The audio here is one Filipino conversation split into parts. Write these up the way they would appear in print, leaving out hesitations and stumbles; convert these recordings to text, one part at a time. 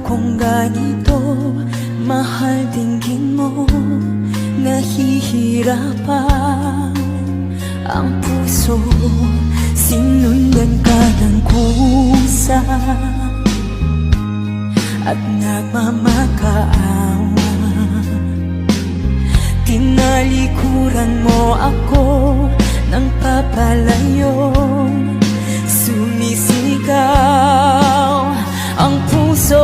akong ganito, mahal dinggin mo, nahihirapan ang puso. Sinundan ka ng kusa at nagmamakaawa. Tinalikuran mo ako ng papalayo, sumisigaw ang puso.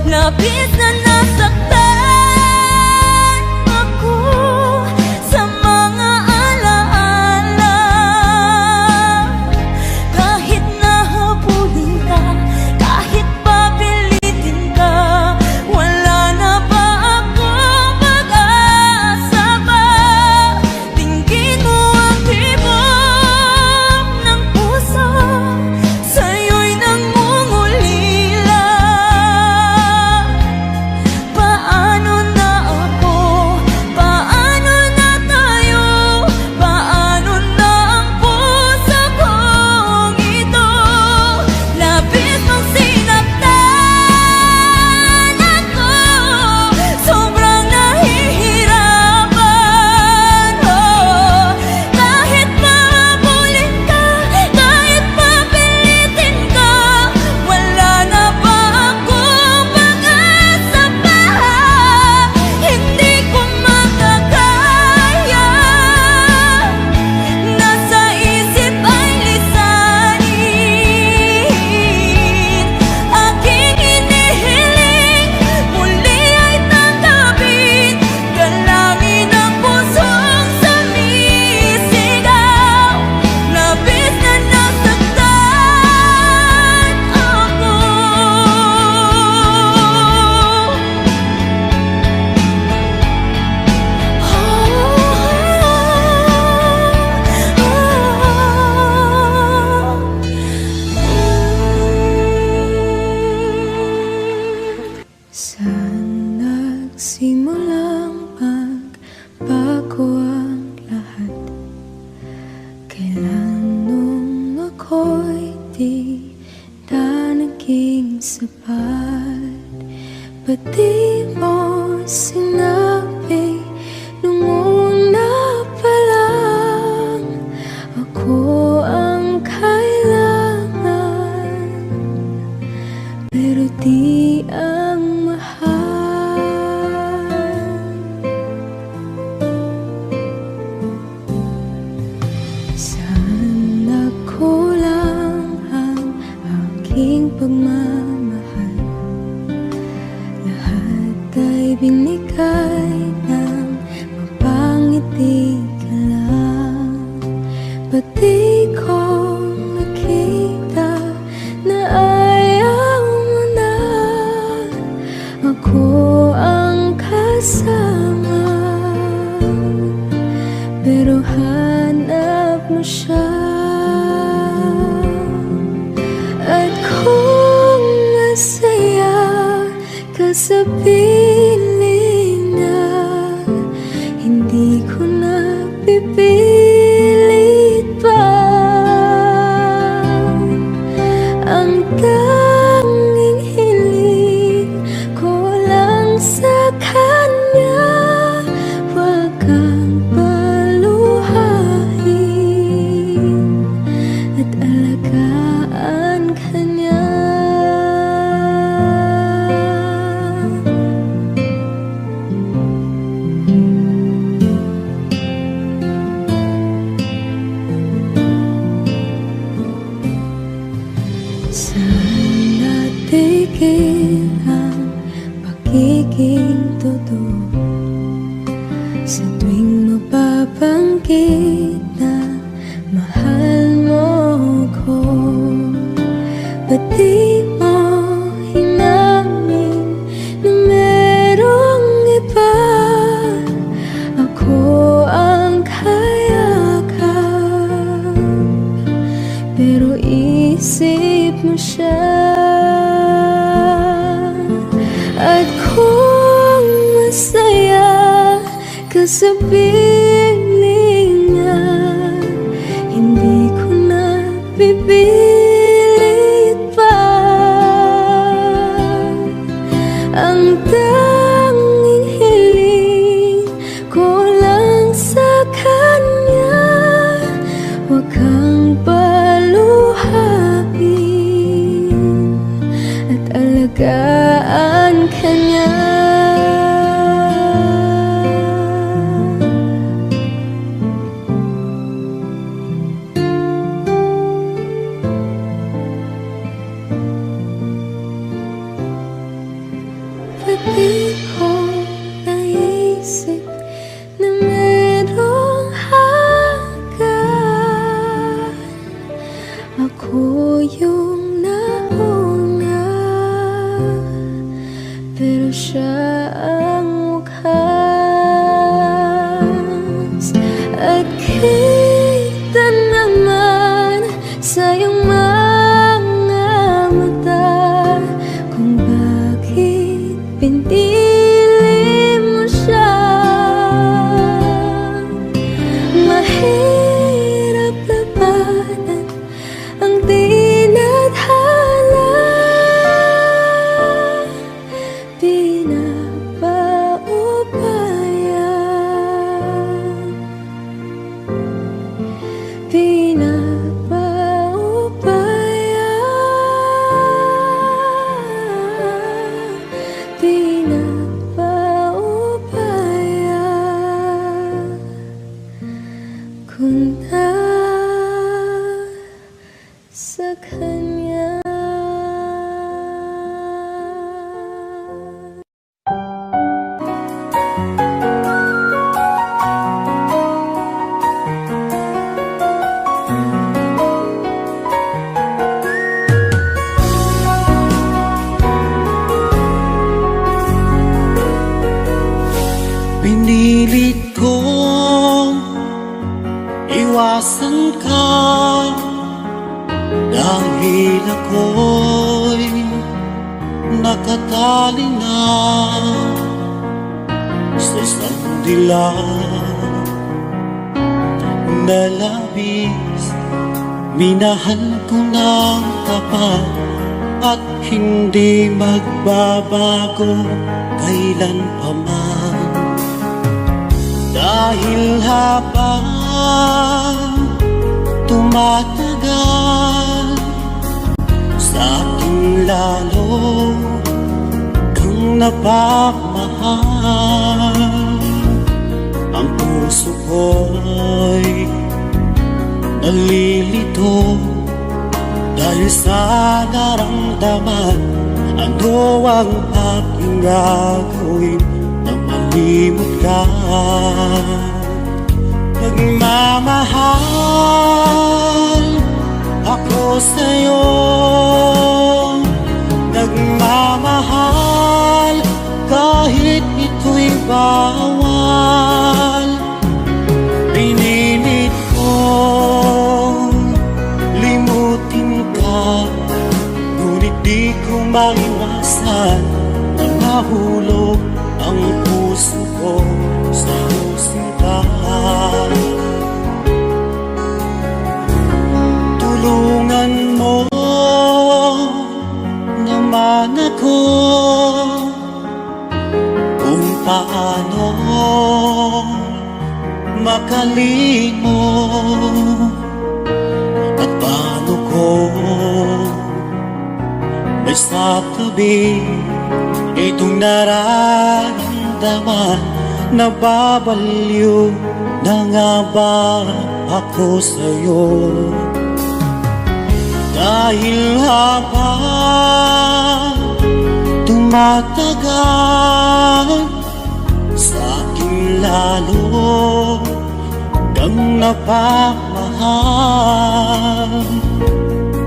Labis na nasaktan ako sa mga alaala. Kahit nahabulin ka, kahit papilitin ka, wala na ba akong pag-asa pa? Dinggin mo ang tibok ng puso, sa'yo'y nangungulila. Paano na ako? Paano na tayo? Paano na ang puso kong ito? Labis mong sinaktan ako, sobrang nahihirapan. Oh, kahit mahabulin ka, kahit papilitin ka, wala na ba akong pag-asa pa? Hindi ko makakaya, nasa isip ay lisanin. Aking hinihiling, muli ay tanggapin, dalangin ang pusong sumisigaw. Labis na nasaktan ako. Saan nagsimulang magbago ang lahat? Kailan nung ako'y di na naging sapat? Ba't di mo sinabi nung una pa lang ako ang kailangan, pero di ang mahal? Saan nagkulang ang aking pagmamahal? Lahat ay binigay ng mapangiti ka lang. Ba't di ko nakita na ayaw mo na ako ang kasama? Pero hanap mo siya, at kung masaya ka sa piling niya, hindi ko na pipilit pa. Ang tanging hiling ko lang sa kanya, wag kang paluhain at alagaan ka niya. Saan natigil ang pagiging totoo? Sa tuwing mapapanggit na mahal mo ko, ba't di mo hinamin na merong iba? Ako ang kayakap, pero isip mo siya. At kung masaya ka sa piling niya, hindi ko na pipilit pa. saan ka niya. Pati ko naisip na merong hanggan, ako yung nauna, pero siya ang wakas. At kita naman sa iyong mga mata kung bakit pinili mo siya. Mahirap labanan ang tinadhana, pinapaubaya kung nasa kanya. Pinilit kong iwasan ka dahil ako'y nakatali na sa isang dilag na labis. Minahal ko ng tapat at hindi magbabago kailan pa man. Dahil habang tumatagal, sa akin lalo kang napamahal. Ang puso ko'y nalilito dahil sa naramdaman. Ano ang aking gagawin na malimot ka? Nagmamahal ako sa'yo, nagmamahal kahit ito'y bawal. Pinilit kong limutin ka, ngunit di ko maiwasan na mahulog ang puso ko sa sinta. Tulungan mo naman ako kung paano makalimot at paano ko may sa tabi itong nararamdaman. Nababaliw na nga ba ako sa'yo? Dahil habang tumatagal, sa akin lalo kang napamahal.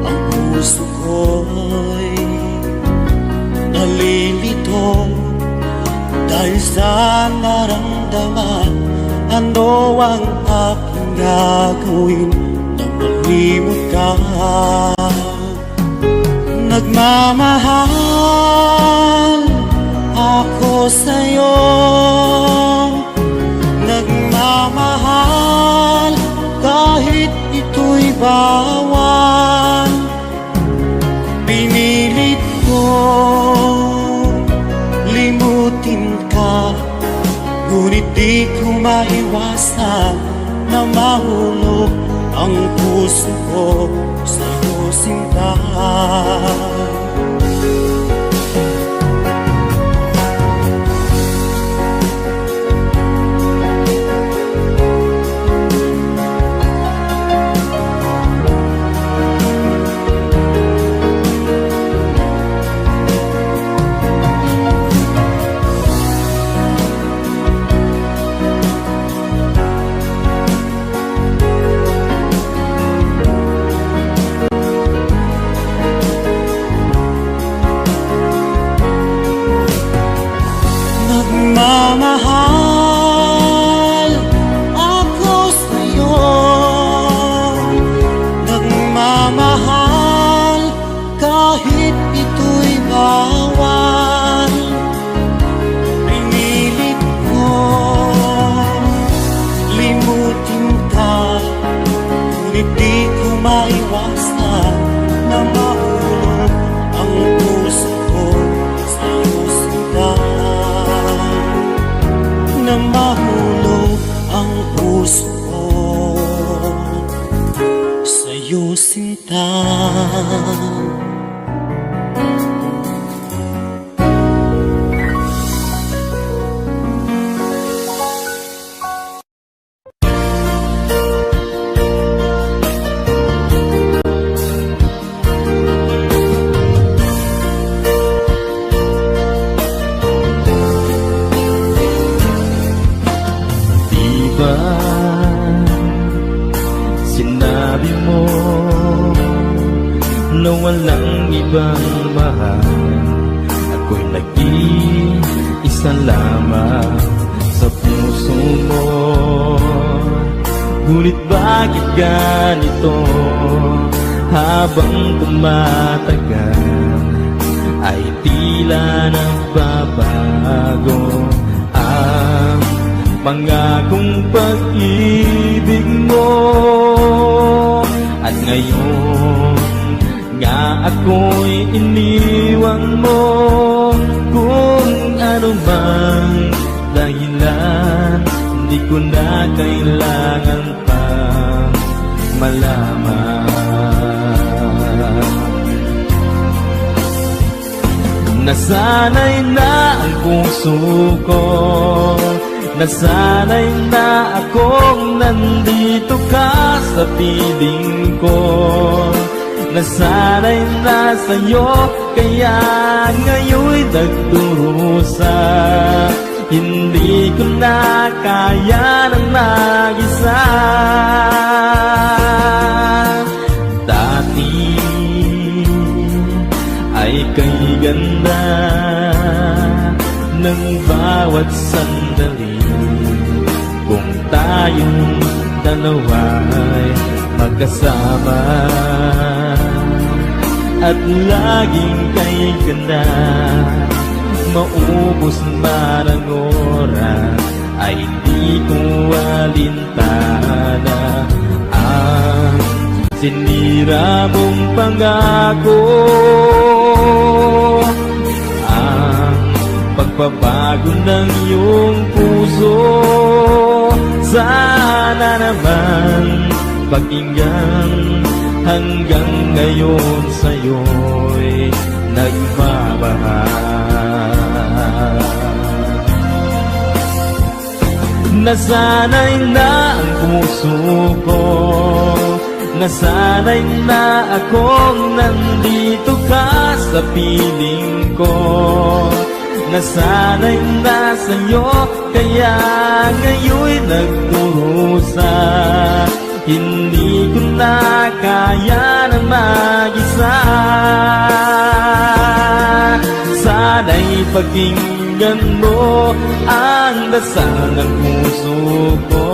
Ang puso ko'y nalilito dahil sa naramdaman. Ano ang aking gagawin na malimot ka? Nagmamahal ako sa'yo, nagmamahal kahit ito'y bawal. Pinilit ko limutin ka, ngunit di ko maiwasan na mahulog ang puso ko sa'yo, sinta. ba sinabi mo na walang ibang mahal? Ako'y nag-iisa lamang sa puso mo. Ngunit bakit ganito? Habang tumatagal ay tila nagbabago ang pangakong pag-ibig mo. At ngayon nga ako'y iniwan mo. Kung ano mang dahilan, di ko na kailangan pang malaman. Nasanay na ang puso ko, nasanay na akong nandito ka sa piling ko. Nasanay na sa'yo, kaya ngayon'y nagdurusa. Hindi ko na kaya ng mag-isa. Dati ay kay ganda ng bawat sandali. Kung tayong dalawa'y magkasama at laging kay ganda, maubos man ang oras ay di ko alintana ang sinira mong pangako. Ang pagbabago ng iyong puso, sana naman pakinggan. Hanggang ngayon sa'yo'y nagmamahal. Nasanay na ang puso ko, nasanay na akong nandito ka sa piling ko. Nasanay na sa'yo, kaya ngayon'y nagdurusa. Hindi ko na kaya na mag-isa. Sana'y pakinggan mo ang dasal ng puso ko.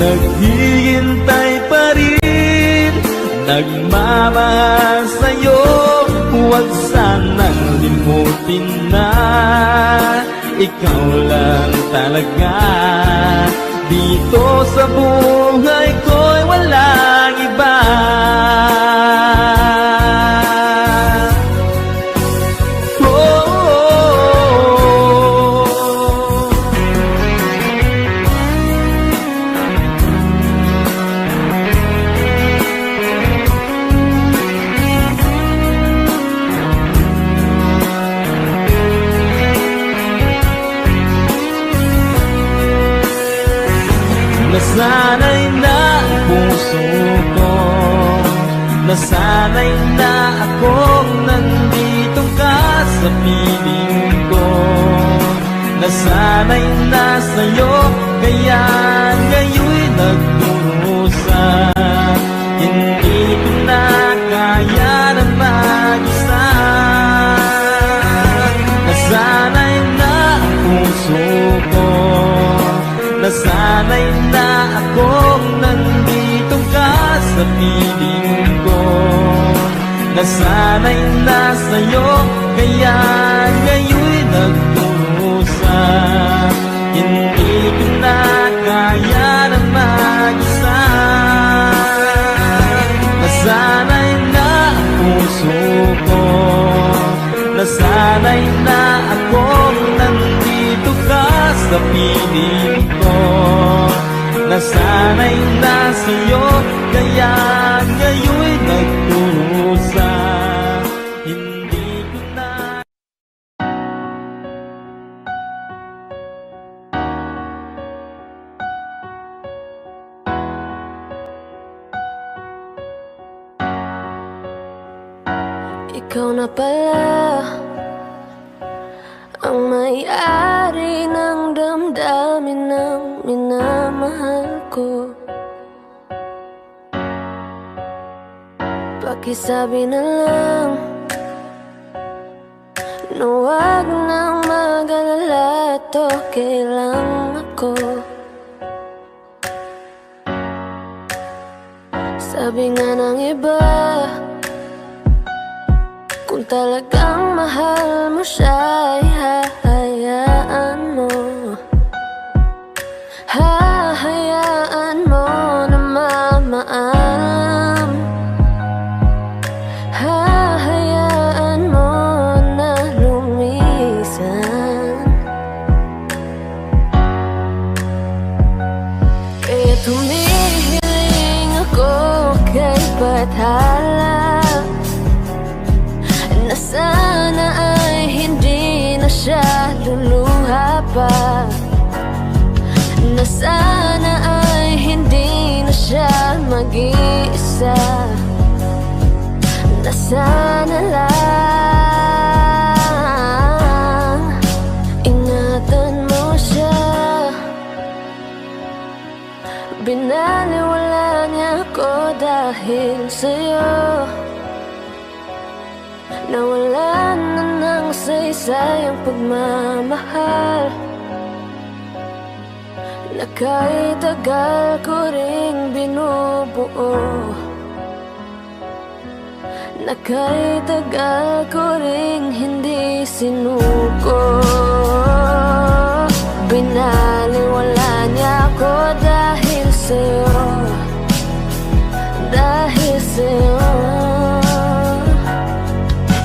Naghihintay pa rin, nagmamahal sa'yo. Huwag sanang limutin na ikaw lang talaga. Dito sa buhay ko'y walang iba. Nasanay na ang puso ko, nasanay na akong nandito ka sa piling ko. Nasanay na sa'yo, kaya ngayon'y nagdurusa. Hindi ko na kaya na mag-isa. Nasanay na ang puso ko, nasanay na akong nandito ka sa piling ko. Nasanay na sa'yo, kaya ngayon'y nagdurusa. Hindi ko na kaya na mag-isa. Nasanay na ang puso ko, nasanay na akong nandito ka sa piling ko. Nasanay na sa'yo, kaya ngayon'y nagdurusa. Hindi ko na. Ikaw na pala ang may-ari ng damdamin ng minamahal. mahal ko. Pakisabi na lang na huwag nang mag-alala, at okay lang ako. Sabi nga ng iba, kung talagang mahal mo siya, ay hahayaan mo. Hahayaan mo na mamaam. Hahayaan mo na lumisan. Kaya tumihiling ako kay Bathala, na sana ay hindi na siya luluha pa, na sana ay hindi na siya mag-iisa, na sana lang ingatan mo siya. Binaliwala niya ako dahil sa'yo, nawala na ng saysay ang pagmamahal, na kahit tagal ko ring binubuo, na kahit tagal ko ring hindi sinuko. Binaliwala niya ako dahil sa'yo, dahil sa'yo.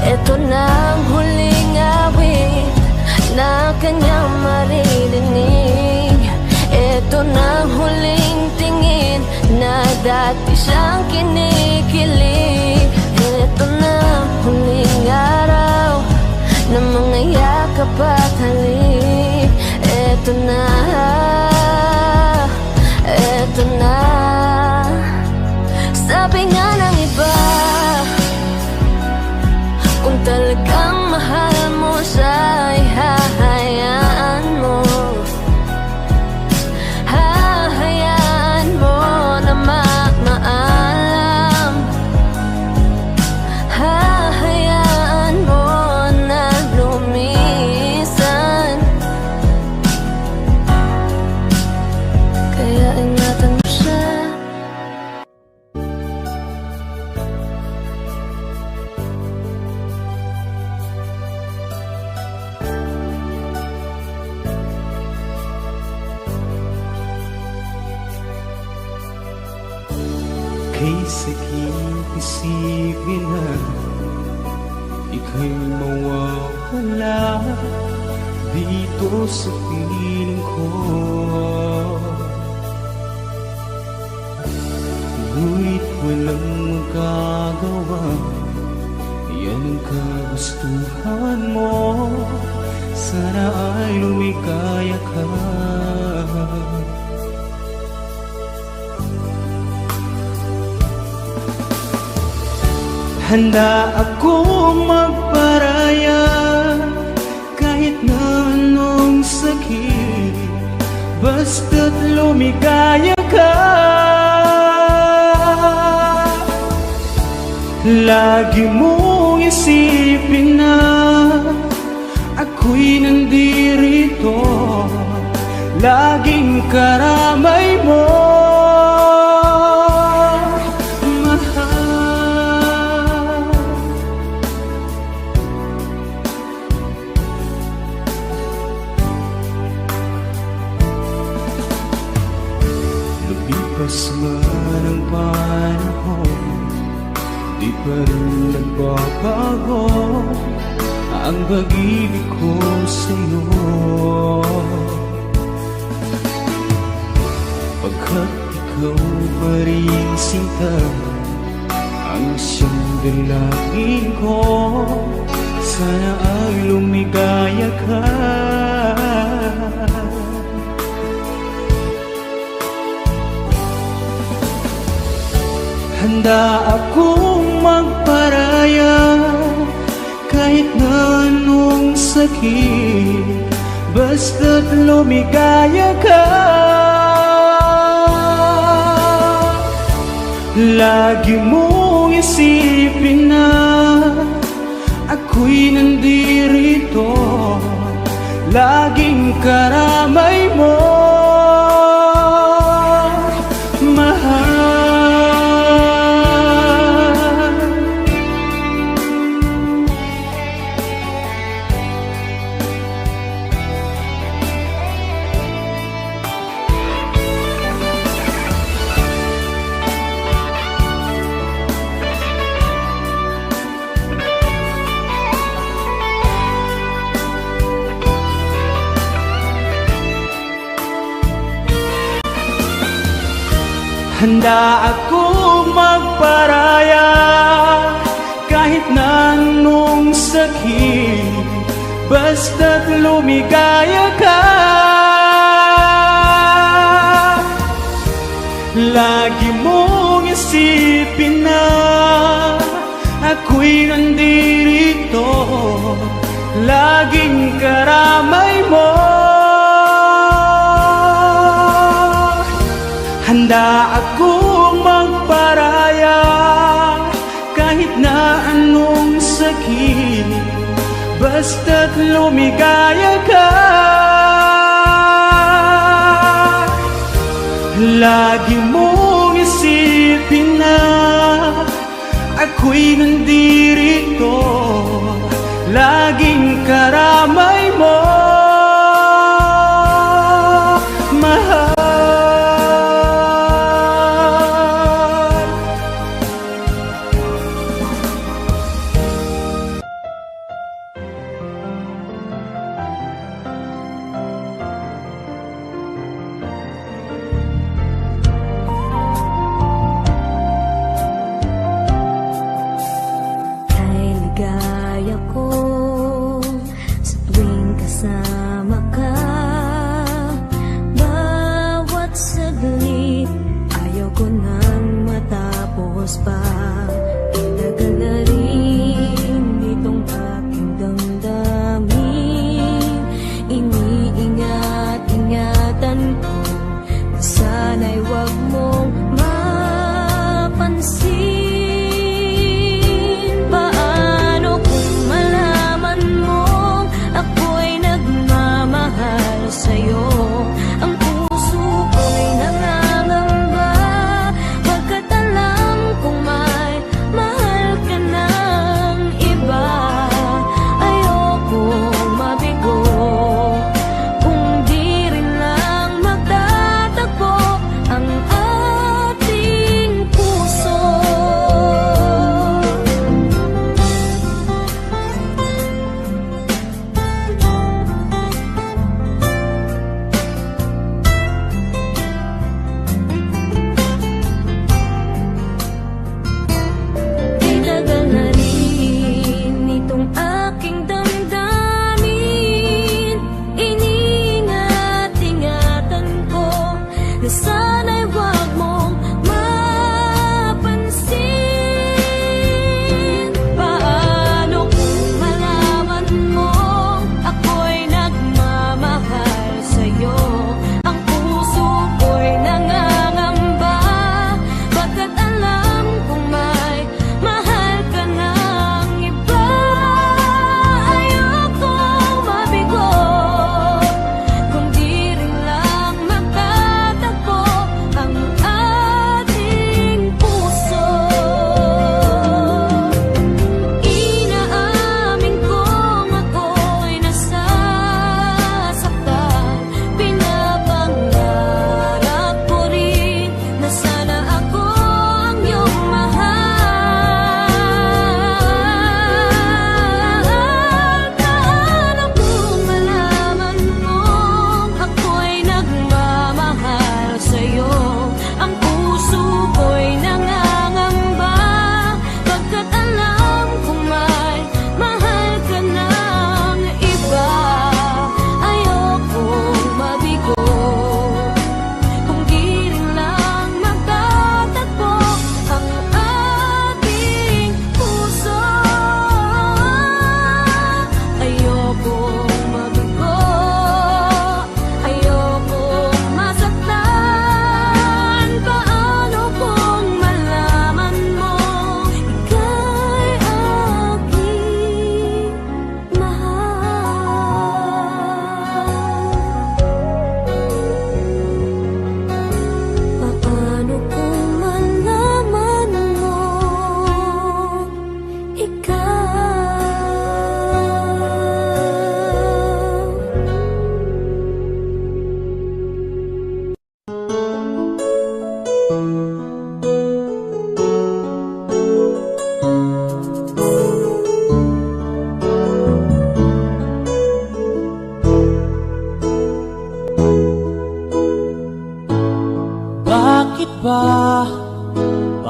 Ito na ang huling awit na kanyang maririnig. Ito na ang huling tingin na dati siyang kinikilig. Ito na ang huling araw na mga yakap at halik. Ito na, ito na. Sabi nga ng iba, kung talagang mahal mo siya, ay hahayaan mo. Hahayaan mo na maalam. Hahayaan mo na lumisan. Kaya ingatan mo siya. Kaysa isipin na ika'y mawawala dito sa piling ko. Ngunit walang magagawa, yan ang kagustuhan mo. Sana ay lumikaya ka. Handa akong magparaya kahit na anong sakit, basta't lumigaya ka. Lagi mong isipin na ako'y nandirito, laging karamay mo. Lumipas man ang panahon, di pa rin nagbabago ang pag-ibig ko sa'yo. Pagkat ikaw pa rin sinta ang siyang dalangin ko, sana ay lumigaya ka. Handa akong magparaya kahit na anong sakit, basta't lumigaya ka. Lagi mong isipin na ako'y nandirito, laging karamay mo, mahal. Handa akong magparaya kahit na anong sakit, basta't lumigaya ka. Lagi mong isipin na ako'y nandirito, laging karamay mo. Handa akong magparaya kahit na anong sakit, basta't lumigaya ka. Lagi mong isipin na ako'y nandirito, laging karamay mo, mahal. Kay ligaya ko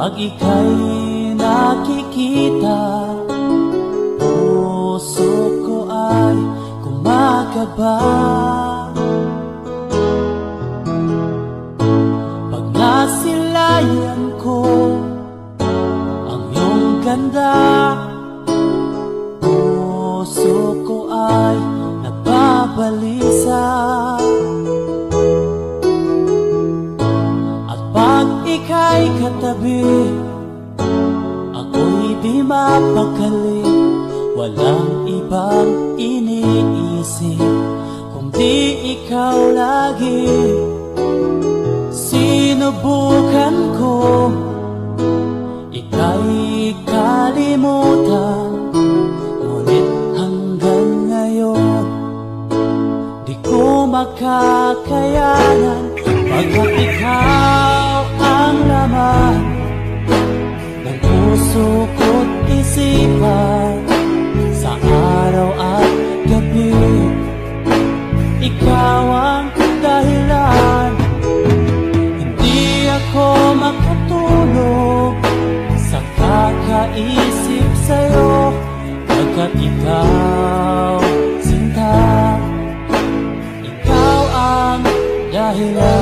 Pag ika'y nakikita, puso ko ay kumakaba. Pag nasilayan ko ang iyong ganda, puso ko ay nagbabalisa. At pag ika'y katabi, ako'y di mapakali. Walang ibang iniisip kundi ikaw lagi. Sinubukan ko ika'y kalimutan, ngunit hanggang ngayon di ko makakayanan. Pagkat ikaw ang laman ng puso ko't isipan, sa araw at gabi ikaw ang dahilan. Hindi ako makatulog sa kakaisip sa'yo, pagkat ikaw, sinta, ikaw ang dahilan.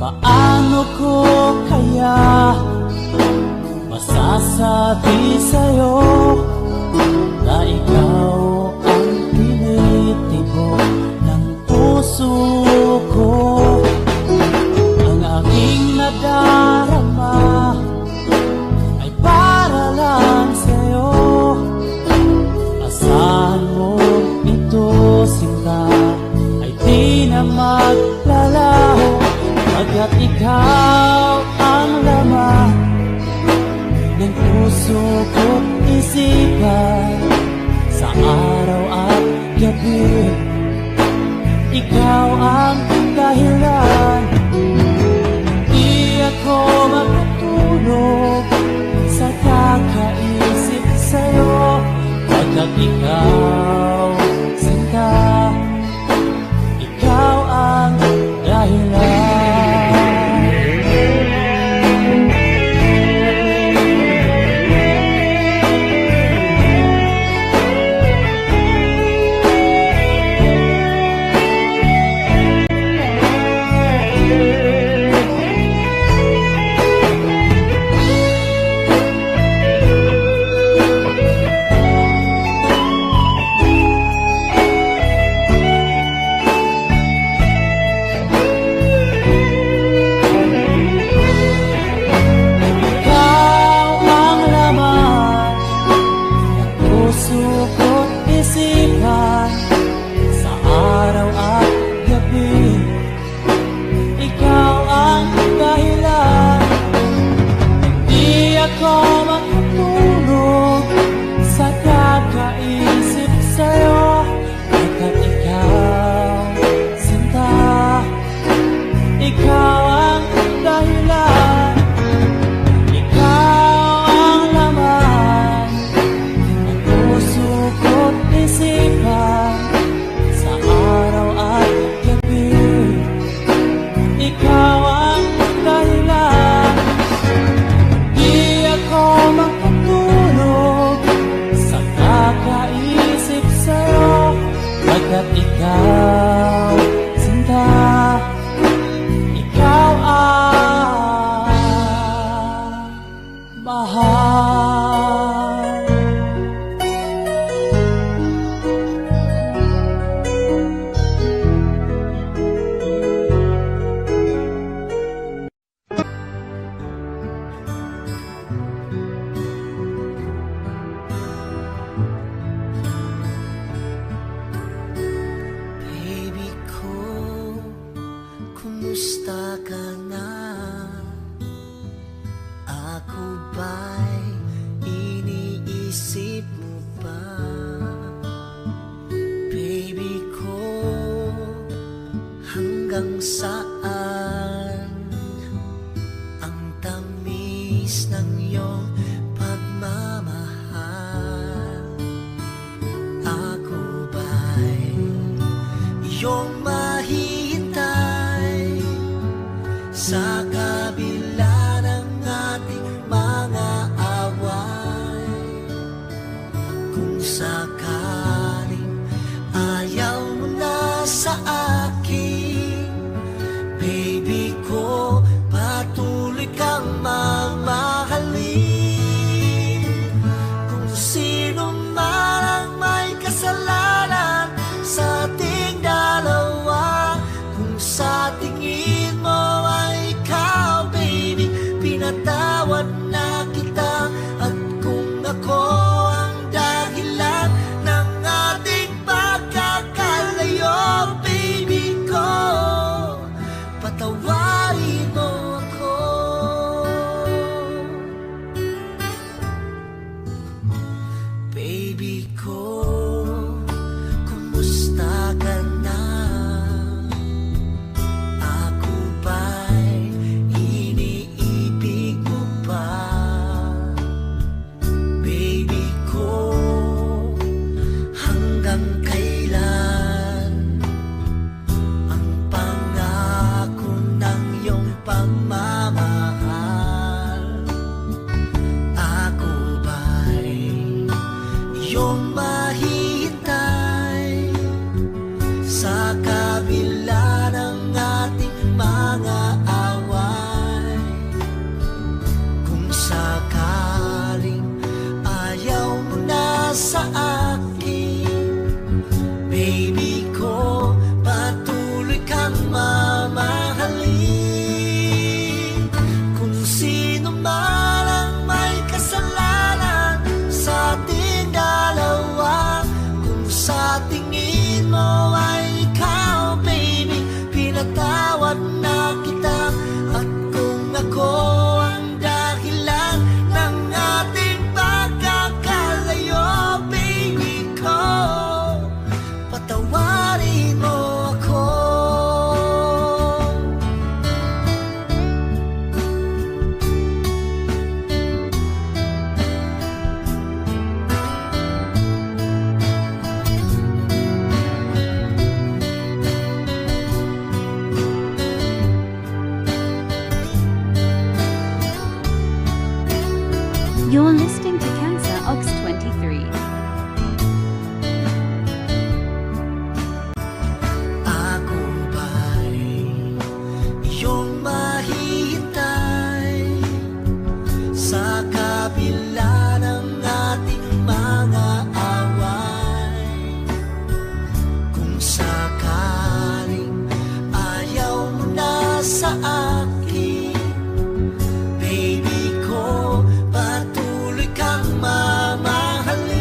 Paano ko kaya masasabi sa'yo na ikaw ang tinitibok ng puso ko? Ang aking nadarama ay para lang sa'yo. Asahan mo ito, sinta, ay di na maglalaho. Pagkat ikaw ang laman ng puso ko't isipan, sa araw at gabi ikaw ang dahilan. Di ako makatulog sa kakaisip sa'yo, pagkat ikaw, sinta, ikaw ang dahilan. Ikaw, sinta, ikaw ang mahal. Kumusta ka na? Ako ba'y iniisip mo pa? Baby ko, hanggang saan ang tamis ng iyong sa akin. Baby ko, patuloy kang mamahalin. Kung sino man ang may kasalanan sa ating dalawa, kung sa tingin mo ay ikaw, baby, pinatawad na kita. At kung ako ang dahilan ng ating pagkakalayo, baby ko, patawarin mo ako. Baby ko, kumusta ka na? Ako ba'y iniibig mo pa? Baby ko, hanggang kailan ang pangako ng iyong pagmamahal? Ako ba'y iyong mahihintay sa kabila ng ating mga away? Kung sakaling ayaw mo na sa akin, baby ko, patuloy kang mamahalin. Kung sino man ang may kasalanan sa ating dalawa, kung sa tingin mo ay ikaw, baby, pinatawad na kita. At kung ako ang dahilan ng ating pagkakalayo, baby ko, patawarin mo ako. You're listening to Cancer Ox 23. Ako ba'y iyong mahihintay sa kabila ng ating mga away? Kung sakaling ayaw mo na sa akin, baby ko, patuloy kang mamahalin.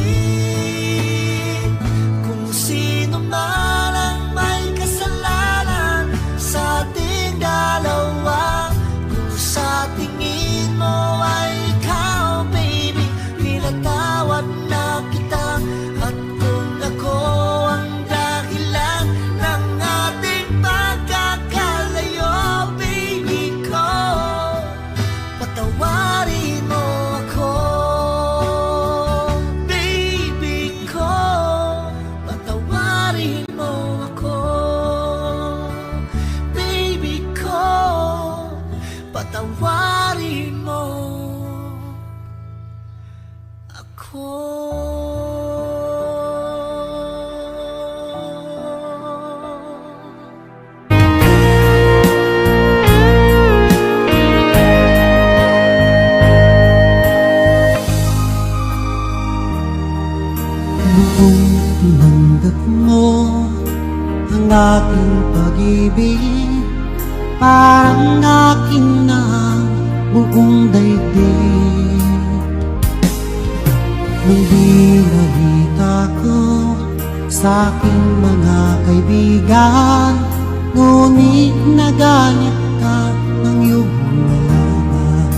Kung sino man ang may kasalanan sa ating dalawa, kung sa tingin mo ay ikaw, baby, pinatawad na kita. At kung ako ang dahilan ng ating pagkakalayo, baby ko, patawarin mo ako. Baby ko, patawarin mo ako. Baby ko, patawarin mo ako. Noong tinanggap mo ang aking pag-ibig, parang akin na ang buong daigdig. Nung binalita ko sa aking mga kaibigan, ngunit nagalit ka ng iyong malaman.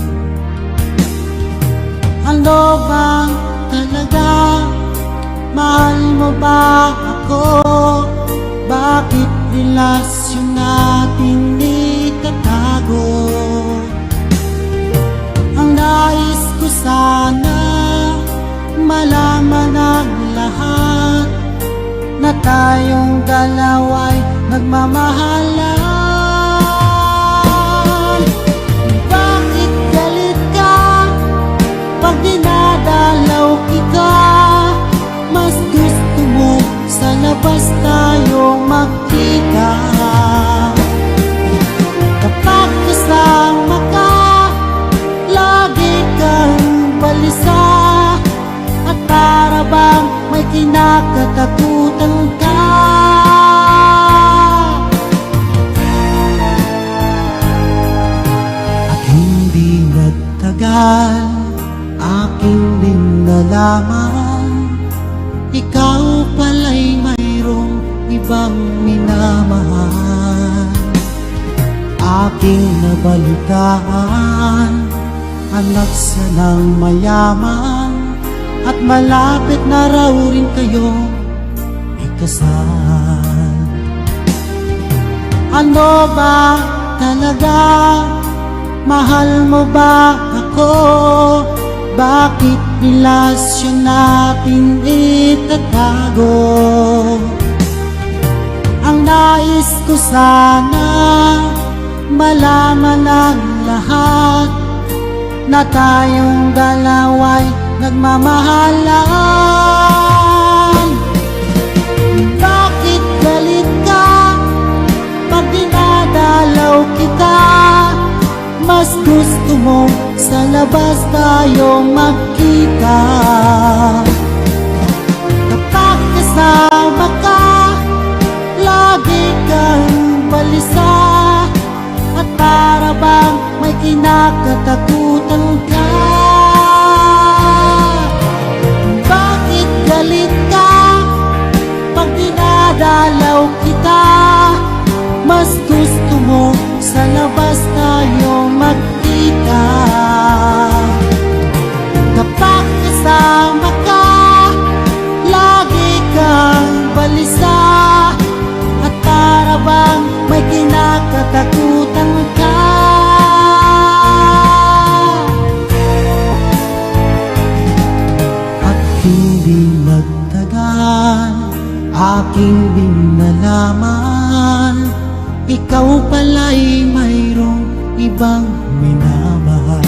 Ano bang talaga? Mahal mo ba ako? Bakit relasyon natin itatago? Ang nais ko sana malaman ang lahat, na tayong dalawa'y nagmamahalan. Bakit galit ka pag dinadalaw kita? Mas gusto mo sa labas tayong magkita. magkita. Kapag kasama ka, lagi kang balisa, at para bang may kinakatakutan ka. At hindi nagtagal, aking din nalaman, ikaw pala'y mayroong ibang minamahal. Aking nabalitaan, anak siya ng mayaman, at malapit na raw rin kayong ikasal. Ano ba talaga? Mahal mo ba ako? Bakit relasyon natin itatago? Ang nais ko sana, malaman ng lahat na tayong dalawa'y nagmamahalan. Bakit galit ka pag dinadalaw kita? Mas gusto mo sa labas tayo magkita. Kapag kasama ka, lagi kang balisa, at para bang may kinakatakutan ka. Bakit galit ka pag dinadalaw kita? Mas gusto mo sa labas tayo magkita. Kapag kasama ka, lagi kang balisa, at para bang may kinakatakutan ka. At hindi nagtagal, aking din nalaman, ikaw pala'y mayroong ibang minamahal.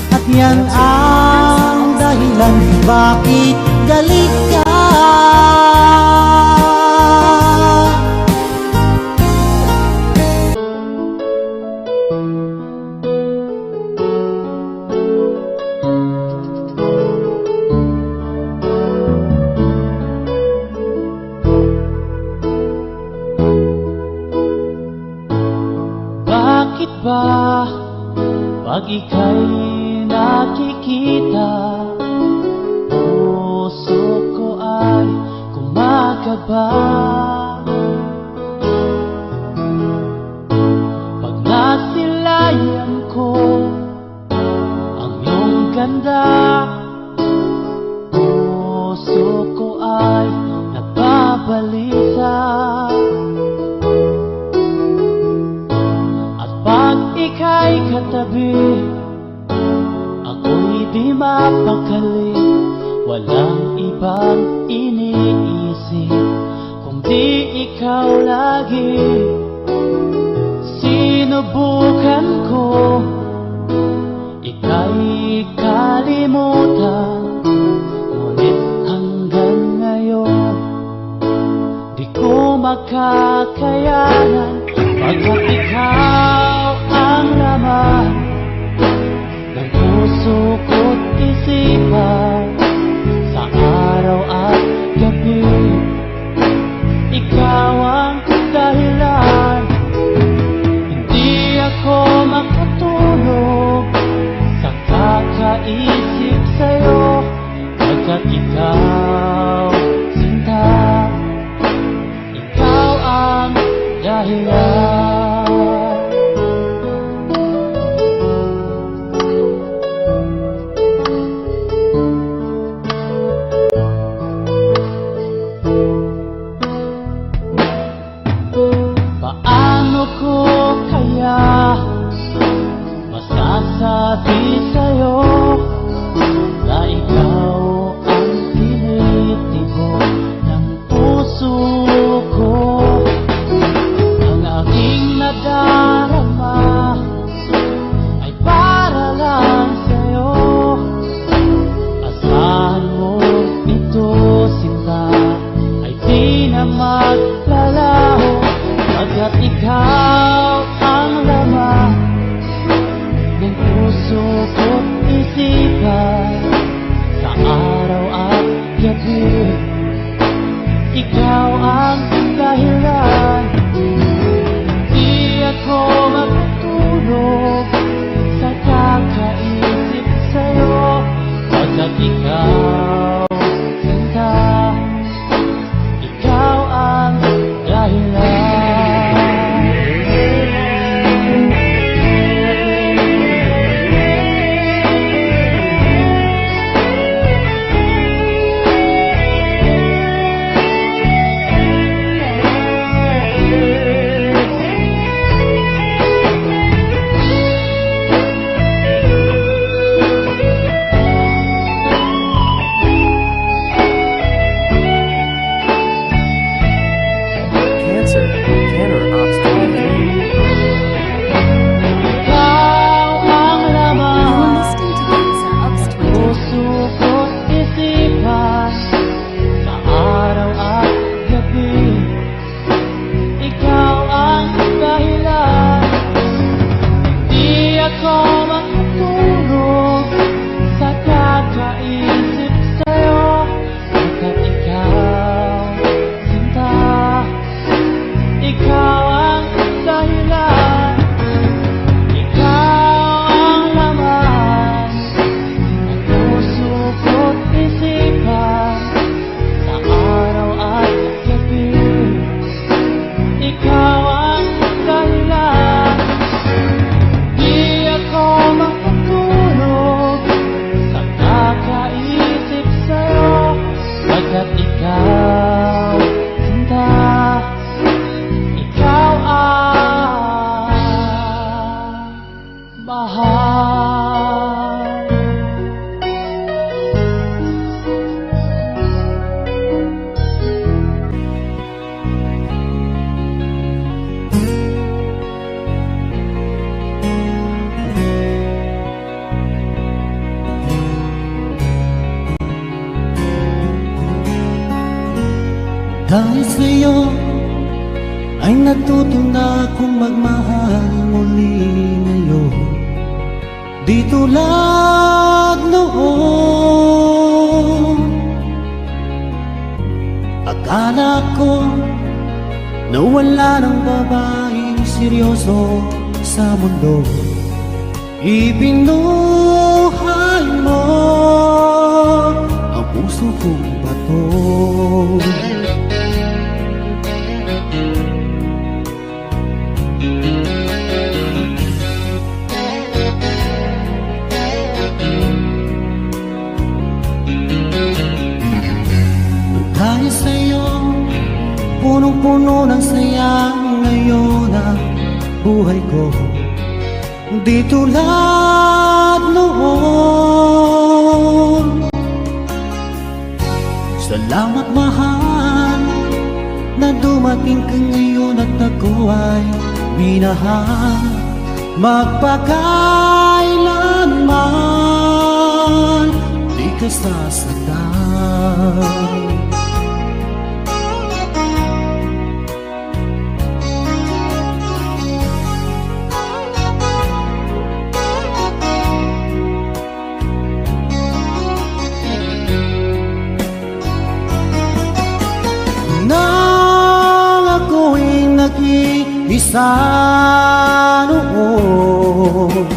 At yan ang dahilan bakit galit ka. Bakit ba pag ika'y nakikita, puso ko ay kumakaba? Pag nasilayan ko ang iyong ganda, puso ko ay nagbabalisa. Pag ika'y katabi, ako'y di mapakali. Walang ibang iniisip kundi ikaw lagi. Sinubukan ko ika'y kalimutan, ngunit hanggang ngayon di ko makakayanan. Pagkat ikaw ang laman ng puso ko't isipan, sa araw at gabi ikaw ang dahilan. Hindi ako makatulog sa kakaisip sa'yo, pagkat ikaw, sinta, ikaw ang dahilan. Paano ko kaya masasabi sa'yo na ikaw ang tinitibo ng puso ko? Ang aking ikaw ang dahilan. Di ako makatulog sa kakaisip sa'yo, pagkat ikaw, sinta, ikaw ang mahal. Dahil sa'yo ay natuto na akong magmahal muli ngayon. Di tulad noon. Akala ko na wala ng babaeng seryoso sa mundo. Ibinuhay mo ang puso kong bato. Dahil sa'yo, punong-puno ng saya ngayon ang buhay ko. Di tulad noon. Salamat mahal na dumating ka ngayon at ako ay minahal. Magpakailanman di ka sasaktan. Nang ako'y nag-iisa noon,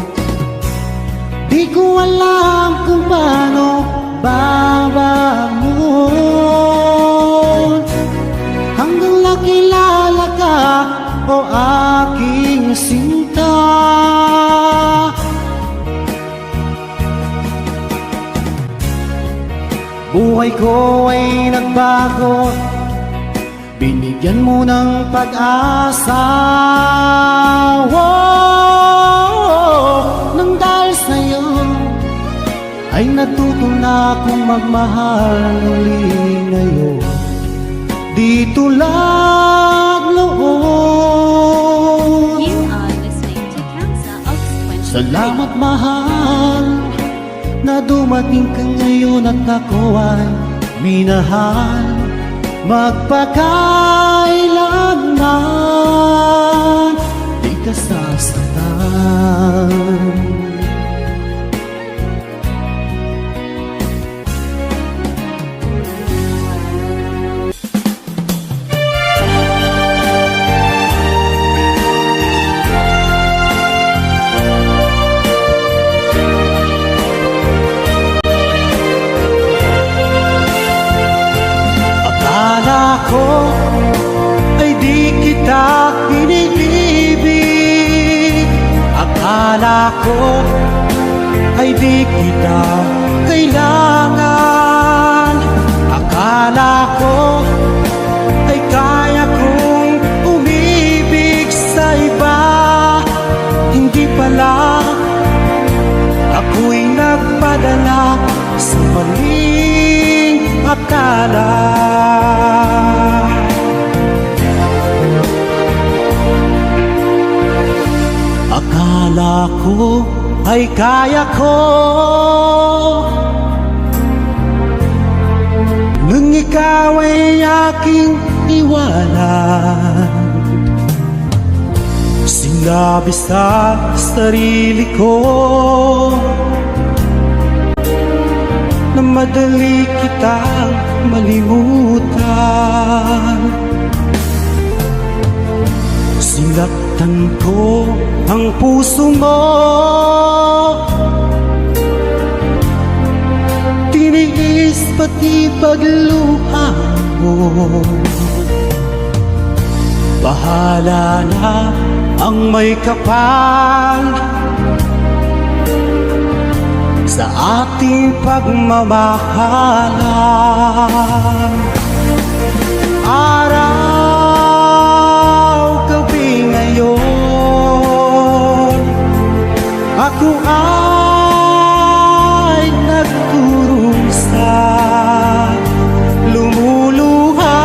di ko alam kung paano babangon. Hanggang nakilala ka, o aking sinta. Buhay ko ay nagbago, binigyan mo ng pag-asa. Nang dahil sa'yo ay natuto na akong magmahal uli ngayon. Di tulad noon. You are listening to Cancer Ox 23. Salamat mahal na dumating ka ngayon at ako ay minahal. Magpakailanman di ka sasaktan. Akala ko ay di kita iniibig. Akala ko ay di kita kailangan. Akala ko ay kaya kong umibig sa iba. Hindi pala, ako'y nagpadala sa maling akala. Akala ko ay kaya ko, nang ikaw ay aking iwanan. Sinabi sa sarili ko na madali kitang malimutan. Sinaktan ko ang puso mo, tiniis pati pagluha mo. Bahala na ang may kapal sa ating pagmamahalan. Araw, gabi ngayon, ako ay nagkurusa, lumuluha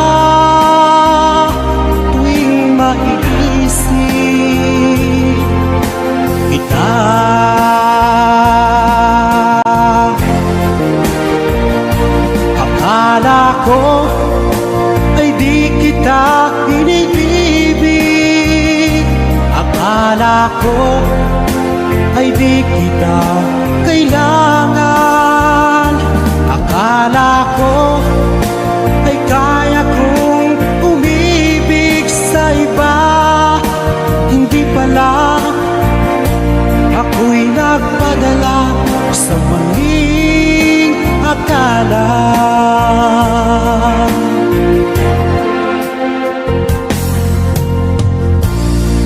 tuwing maiisip kita. Akala ko ay di kita iniibig, akala ko ay di kita kailangan, akala ko ay kaya kong umibig sa iba. Hindi pala, ako'y nagpadala sa maling akala.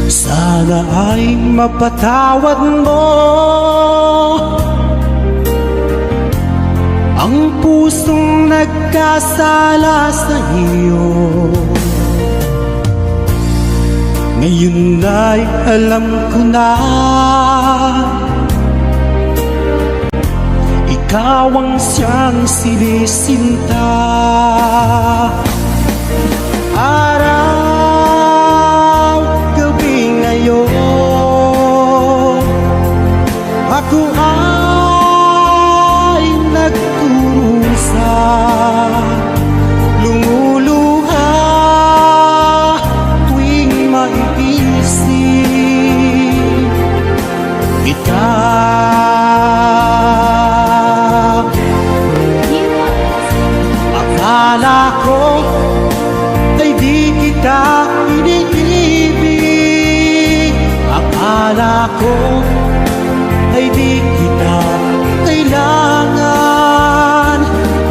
Sana ay mapatawad mo ang pusong nagkasala sa iyo. Ngayon ay alam ko na ikaw ang siyang sinisinta. Araw, gabi ngayon, ako ay nagkurusa, lumuluha tuwing maiisip kita. Akala ko ay di kita iniibig, akala ko ay di kita kailangan,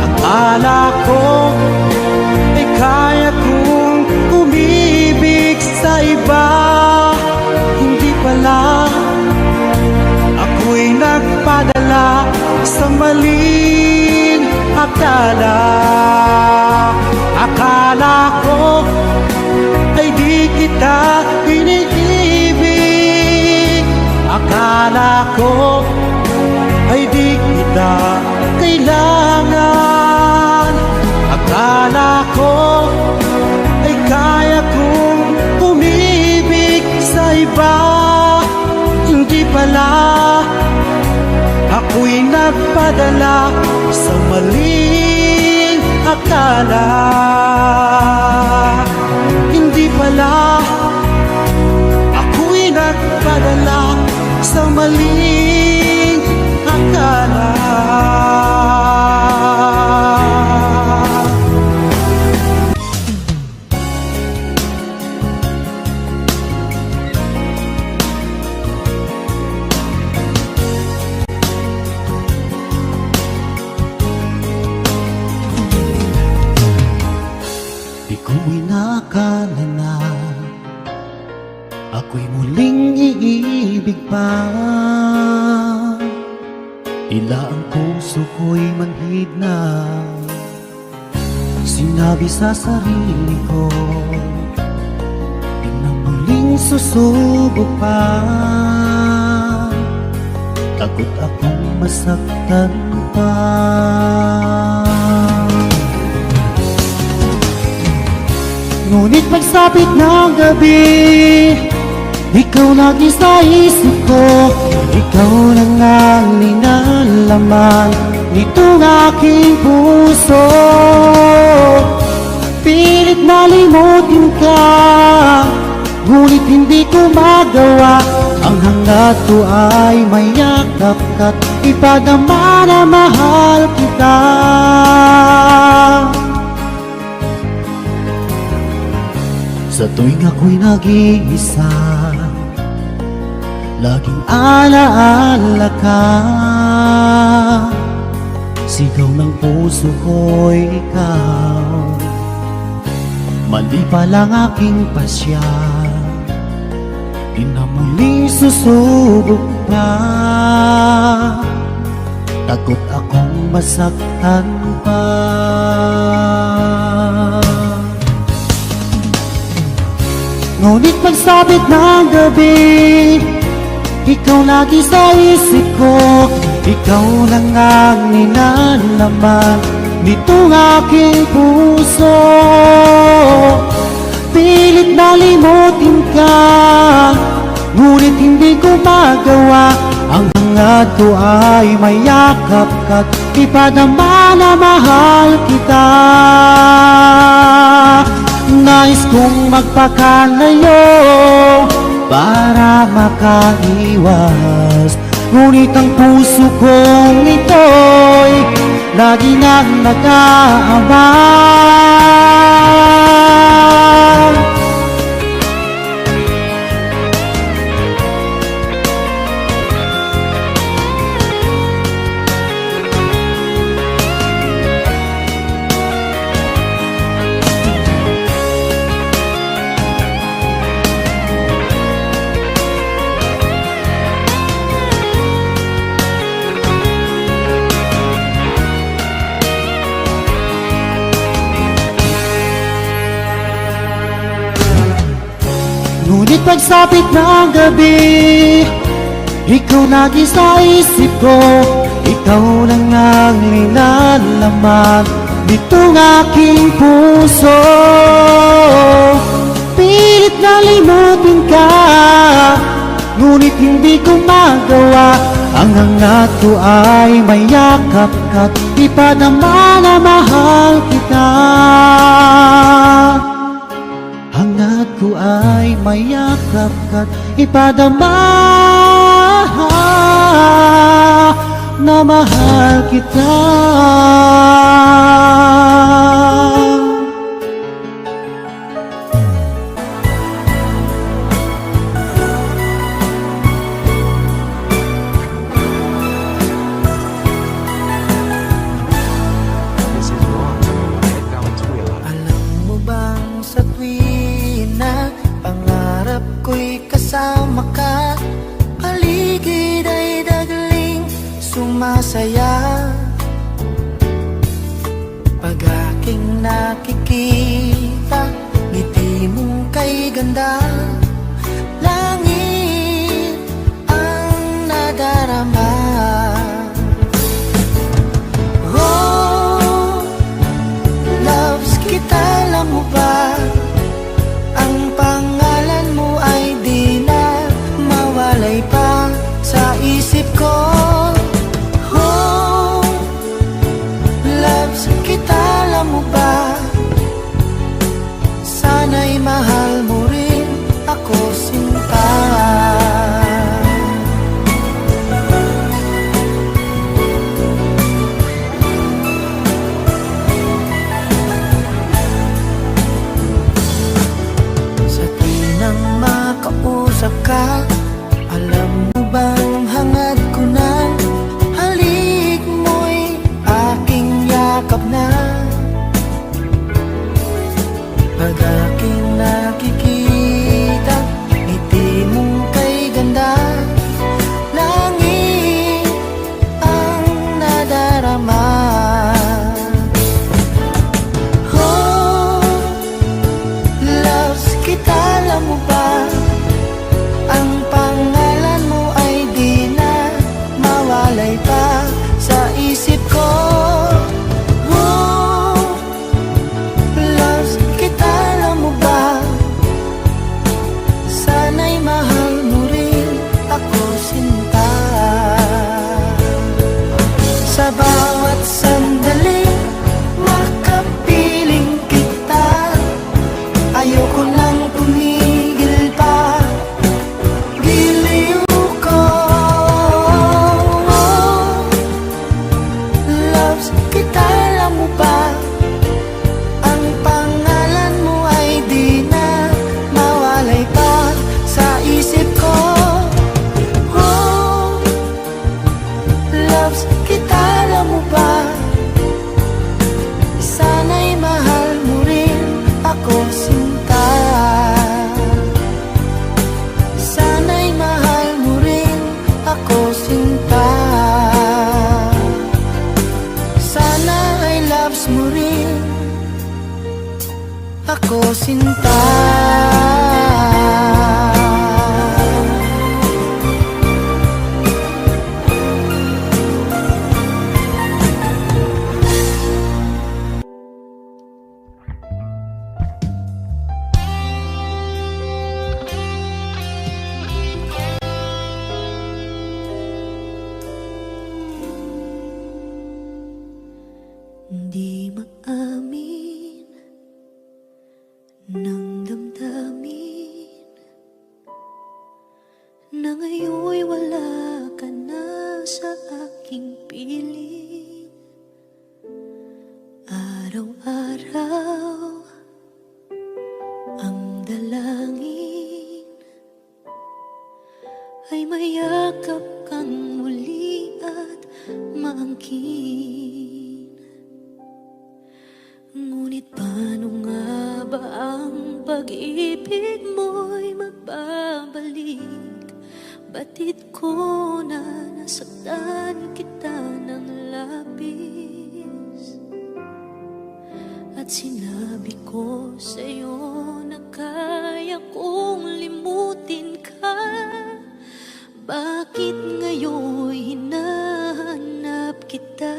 akala ko ay kaya kong umibig sa iba. Hindi pala, ako'y nagpadala sa maling akala. Akala ko ay di kita iniibig, akala ko ay di kita kailangan, akala ko ay kaya kong umibig sa iba. Hindi pala, ako'y nagpadala sa maling akala. Hindi pala, ako'y nagpadala sa maling akala. Di ko inakala na ako'y muling iibig pa. Tila ang puso ko'y manhid na, sinabi sa sarili ko, di na muling susubok pa. Takot akong masaktan pa. Ngunit pagsapit ng gabi, ikaw naging sa isip ko, ikaw lang ang ninalaman nitong aking puso. Pilit na limutin ka, ngunit hindi ko magawa. Ang hangad ko ay mayakap ka't ipadama na mahal kita. Sa tuwing ako'y nag-iisa, laging alaala ka. Sigaw ng puso ko'y ikaw. Mali palang aking pasya, di na muli susubok pa. Takot akong masaktan pa. Ngunit pagsapit ng gabi, ikaw lagi sa isip ko. Ikaw lang ang ninalaman nitong aking puso. Pilit na limutin ka, ngunit hindi ko magawa. Ang hangad ko ay mayakap ka't ipadama na mahal kita. Nais kong magpakalayo para makaiwas, ngunit ang puso kong ito'y lagi nang nag-aabang. Ngunit pagsapit ng gabi, ikaw lagi sa isip ko. Ikaw lang ang linalaman nitong aking puso. Pilit na limutin ka, ngunit hindi ko magawa. Ang hangad ko ay mayakap ka't ipadama na mahal kita. Hangad ko ay mayakap ka't ipadama na mahal kita. Alam mo bang sa tuwing na pangarap ko'y kasama ka, paligid ay dagaling sumasaya. Pag aking nakikita, ngiti mong kay ganda, langit ang nadarama. Oh, loves kita, alam mo ba? Ang pangalan mo ay di na mawalay pa sa isip ko. Oh, loves kita, alam mo ba? Sana'y mahal mo rin ako, sinta. ako sinta. Di maamin ng damdamin na ngayon'y wala ka na sa aking piling. Araw-araw ang dalangin ay mayakap kang muli at maangkin. Ngunit paano nga ba ang pag-ibig mo'y magbabalik? Batid ko na nasaktan kita ng labis, at sinabi ko sa'yo na kaya kong limutin ka. Bakit ngayon'y hinahanap kita?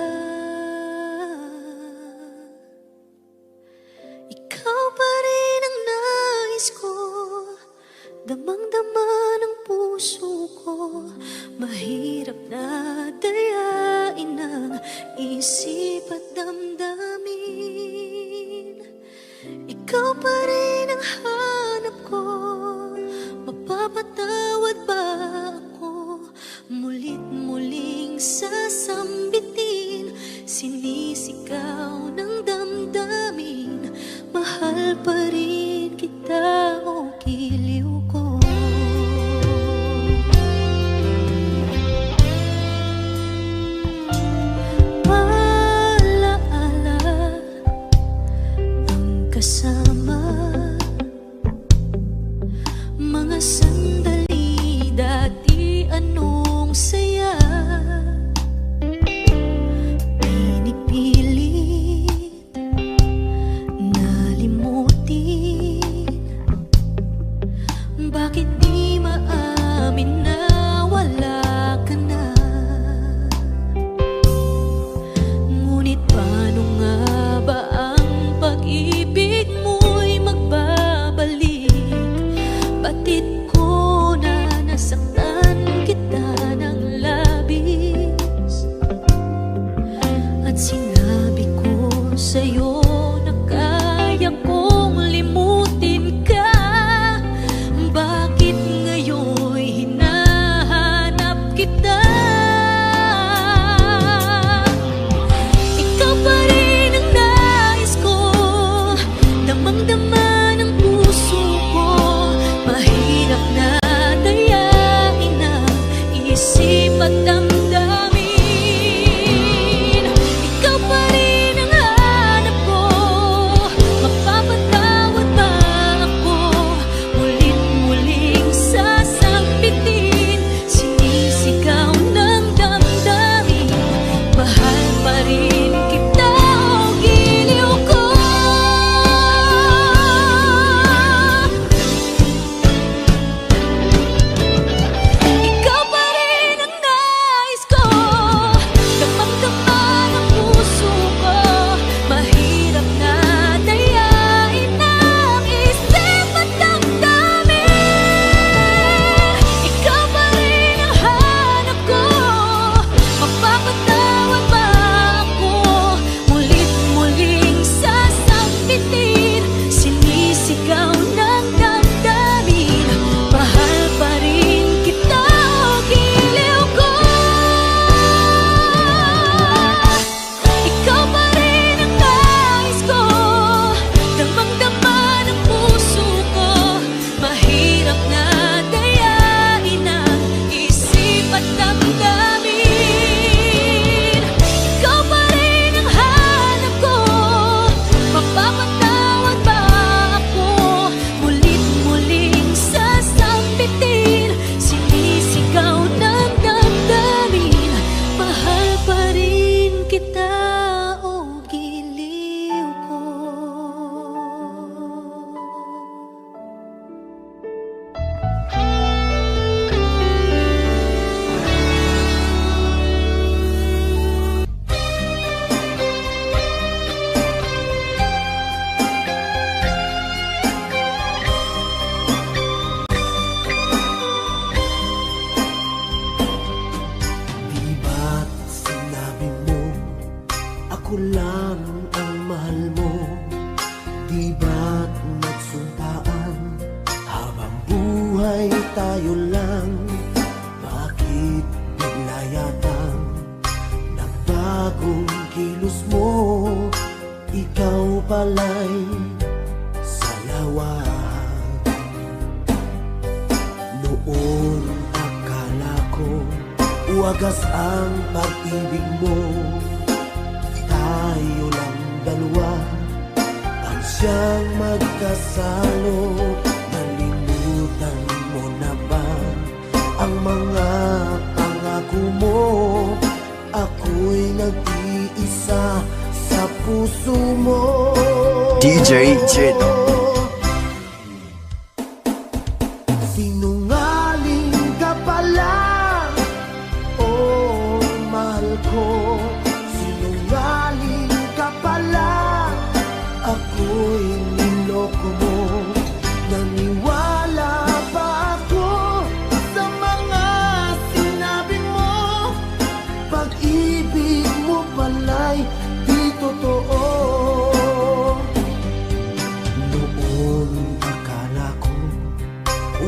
Damang-dama ng puso ko, mahirap na dayain ang isip at damdamin. Ikaw pa rin ang hanap ko, mapapatawad ba ako? Mulit-muling sasambitin, sinisigaw ng damdamin. Mahal pa rin kita o giliw ko. Alaala ang kasama, mga sandali dati anong saya. Pinipilit nalimutin, bakit di maamin na wala ka na? Ngunit paano nga ba ang pag-ibig mo'y magbabalik? Batid ko na nasaktan kita ng labis, at sinabi ko sa'yo na kaya kong limutin ka. Bakit ngayon'y hinahanap kita? Ikaw pa rin ang nais ko, damang-dama ng puso ko. Mahirap na dayain ang isip at damdamin. Ikaw pa rin ang hanap ko, mapapatawad ba ako? Mulit-muling sasambitin, sinisigaw ng damdamin. Mahal pa rin kita o giliw ko. buhay tayo lang. Bakit bigla yatang nagbagong kilos mo? Ikaw pala'y salawa. Noon akala ko wagas ang pag-ibig mo. Tayo lang dalawa ang siyang magkasalo. Nalimutan mo na ba ang mga pangako mo? Ako'y nag-iisa sa puso mo. DJ Gino. Sinungaling ka pala, oh mahal ko. Sinungaling ka pala, ako'y niloko mo. Naniwala pa ako sa mga sinabi mo. Pag-ibig mo pala'y di totoo. Noon akala ko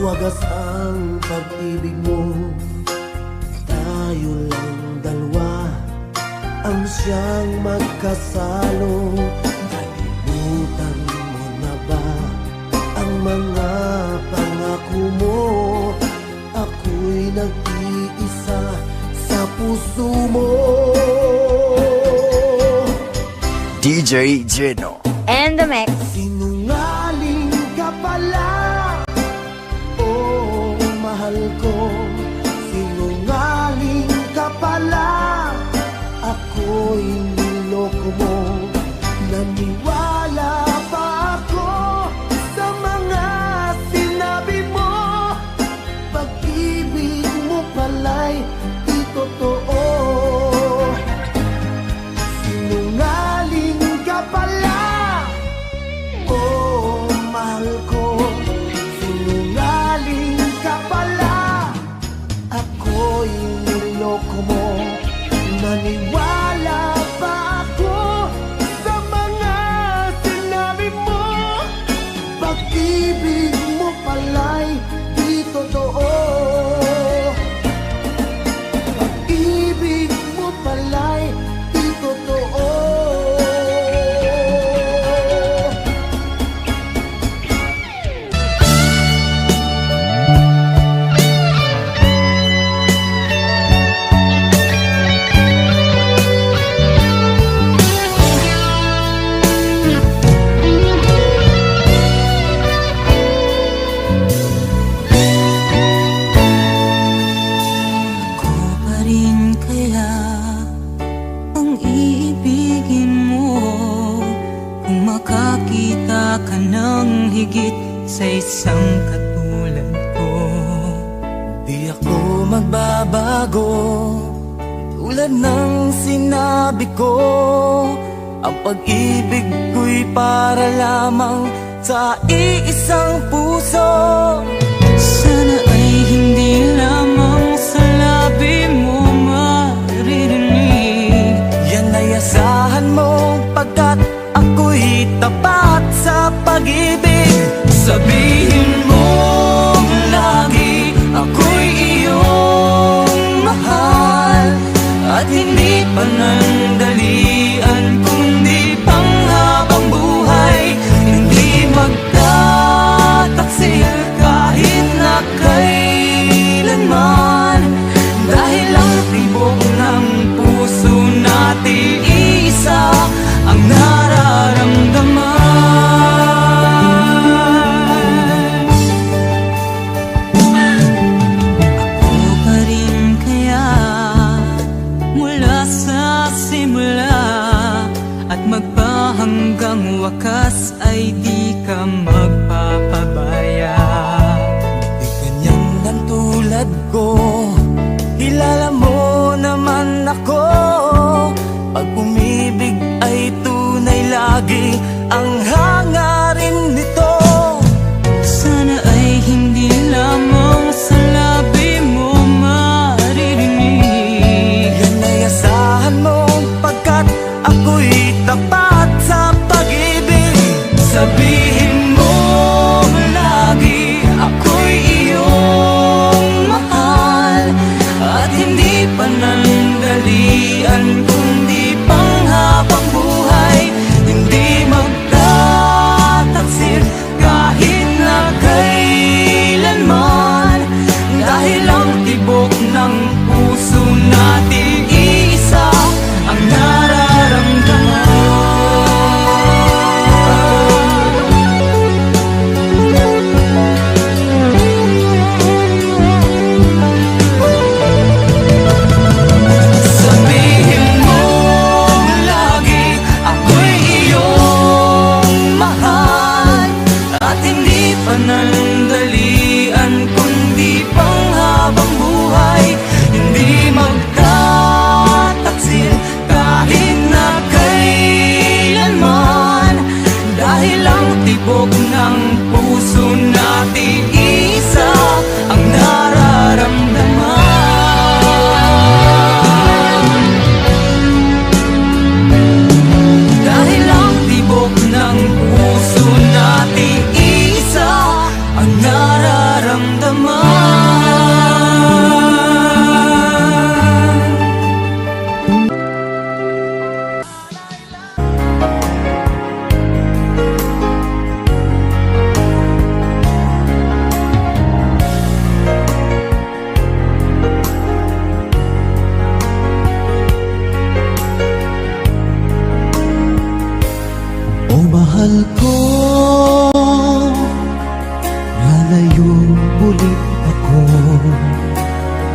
wagas ang pag-ibig mo. Tayo lang dalawa ang siyang magkasalo. Nalimutan mo na ba ang mga pangako mo? Ako'y nag-iisa sa puso mo. DJ Gino. And the mix. Sinungaling ka pala, oh mahal ko. Sinungaling ka pala, ako'y niloko mo. Naniwala pa ako sa mga sinabi mo. Pag-ibig mo pala'y di totoo. Sinungaling ka pala, oh mahal ko. Sinungaling ka pala, ako'y niloko mo. Naniwala pa ako sa mga sinabi mo. Pag-ibig mo pala'y di totoo. Pag-ibig mo pala'y di totoo. Ako pa rin kaya ang iibigin mo kung makakita ka ng higit sa isang katulad ko. Di ako magbabago tulad ng sinabi ko. Ang pag-ibig ko'y para lamang sa iisang puso. Sana ay hindi lamang sa labi mo maririnig. Yan ay asahan mo pagkat ako'y tapat sa pag-ibig. Sabihin mo lagi ako'y iyong mahal, at hindi panandalian kundi panghabang buhay. Hindi magtataksil kahit na kailanman, dahil ang tibok ng puso natin isa ang nararamdaman. Ako pa rin kaya mula sa simula at magpahanggang wakas ay di ka magpapabaya. Di kanyang ng tulad ko, kilala mo naman ako. Pag umibig ay tunay lagi ang hangarin nito. Sana ay hindi lamang sa labi mo maririnig. Yan ay asahan mo pagkat ako'y tapat sa pag-ibig. Sabi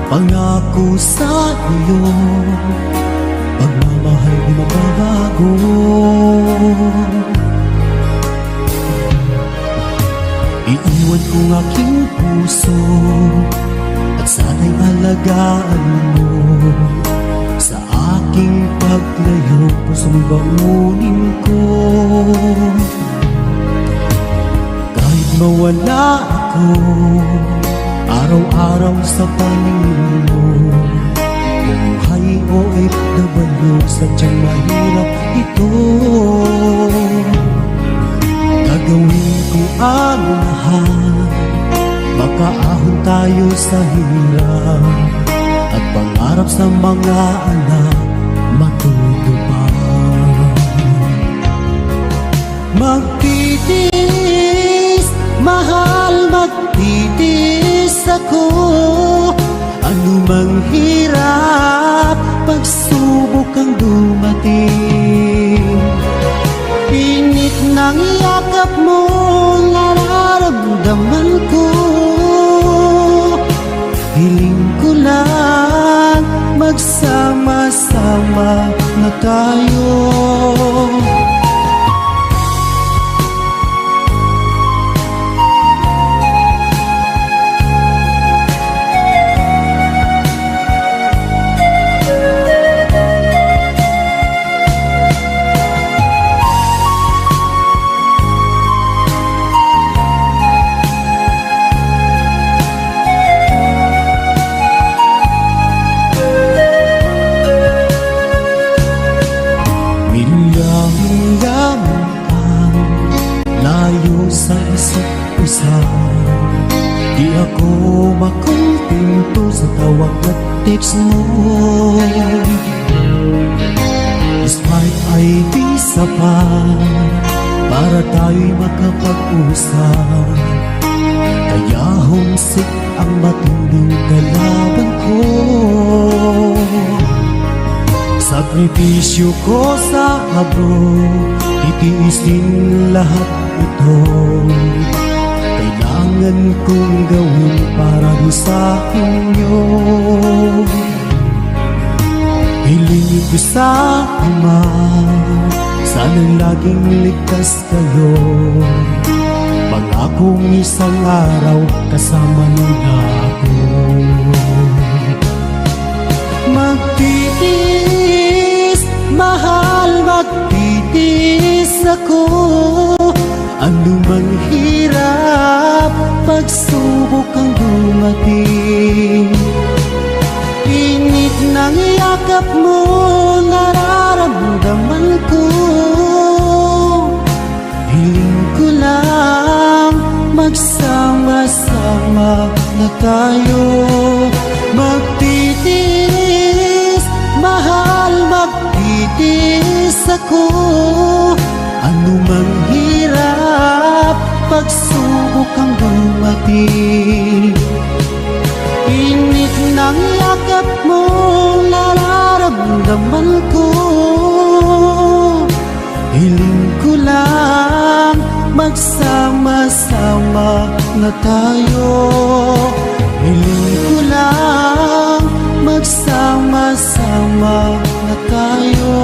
Pangako sa iyo, pagmamahal di mababago. Iiwan kong aking puso at sana'y alagaan mo. Sa aking paglayo, pusong bangunin ko. Kahit mawala ako araw-araw sa paningin mo, buhay o OFW, sadyang mahirap ito. Gagawin ko ang lahat, makaahon tayo sa hirap, at pangarap sa mga anak matutupad. Magtitiis, mahal, magtitiis ako. Anumang hirap, pagsubok ang dumating. Init ng yakap mo, nararamdaman ko. Hiling ko lang, magsama-sama na tayo. Sa isa't isa, di ako makontento sa tawag at text mo. Despite ay di sapat para tayo'y makapag-usap, kaya homesick ang matinding kalaban ko. Sakripisyo ko sa abroad, titiisin lahat ito. Kailangan kong gawin para di sa inyo. Hiling ko sa Ama, sana'y laging ligtas kayo. Pangakong isang araw kasama nila ako. Magtitiis, mahal, magtitiis ako. Anumang hirap, pagsubok ang dumating. Init ng yakap mo, nararamdaman ko. Hiling ko lang, magsama-sama na tayo. Magtitiis, mahal, magtitiis ako. Anumang hirap, pagsubok ang dumating. Init ng yakap mo, nararamdaman ko. Hiling ko lang, magsama-sama na tayo. Hiling ko lang, magsama-sama na tayo.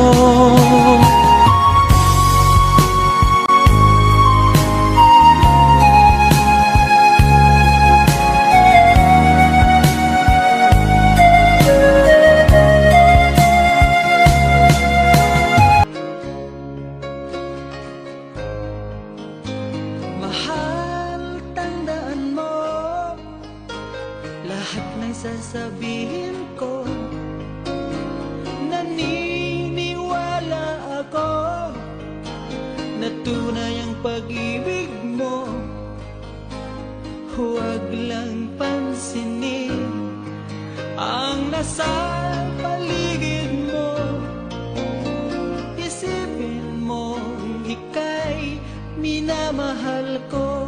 Sasabihin ko, naniniwala ako na tunay ang pag-ibig mo. Huwag lang pansinin ang nasa paligid mo. Isipin mo, ika'y minamahal ko.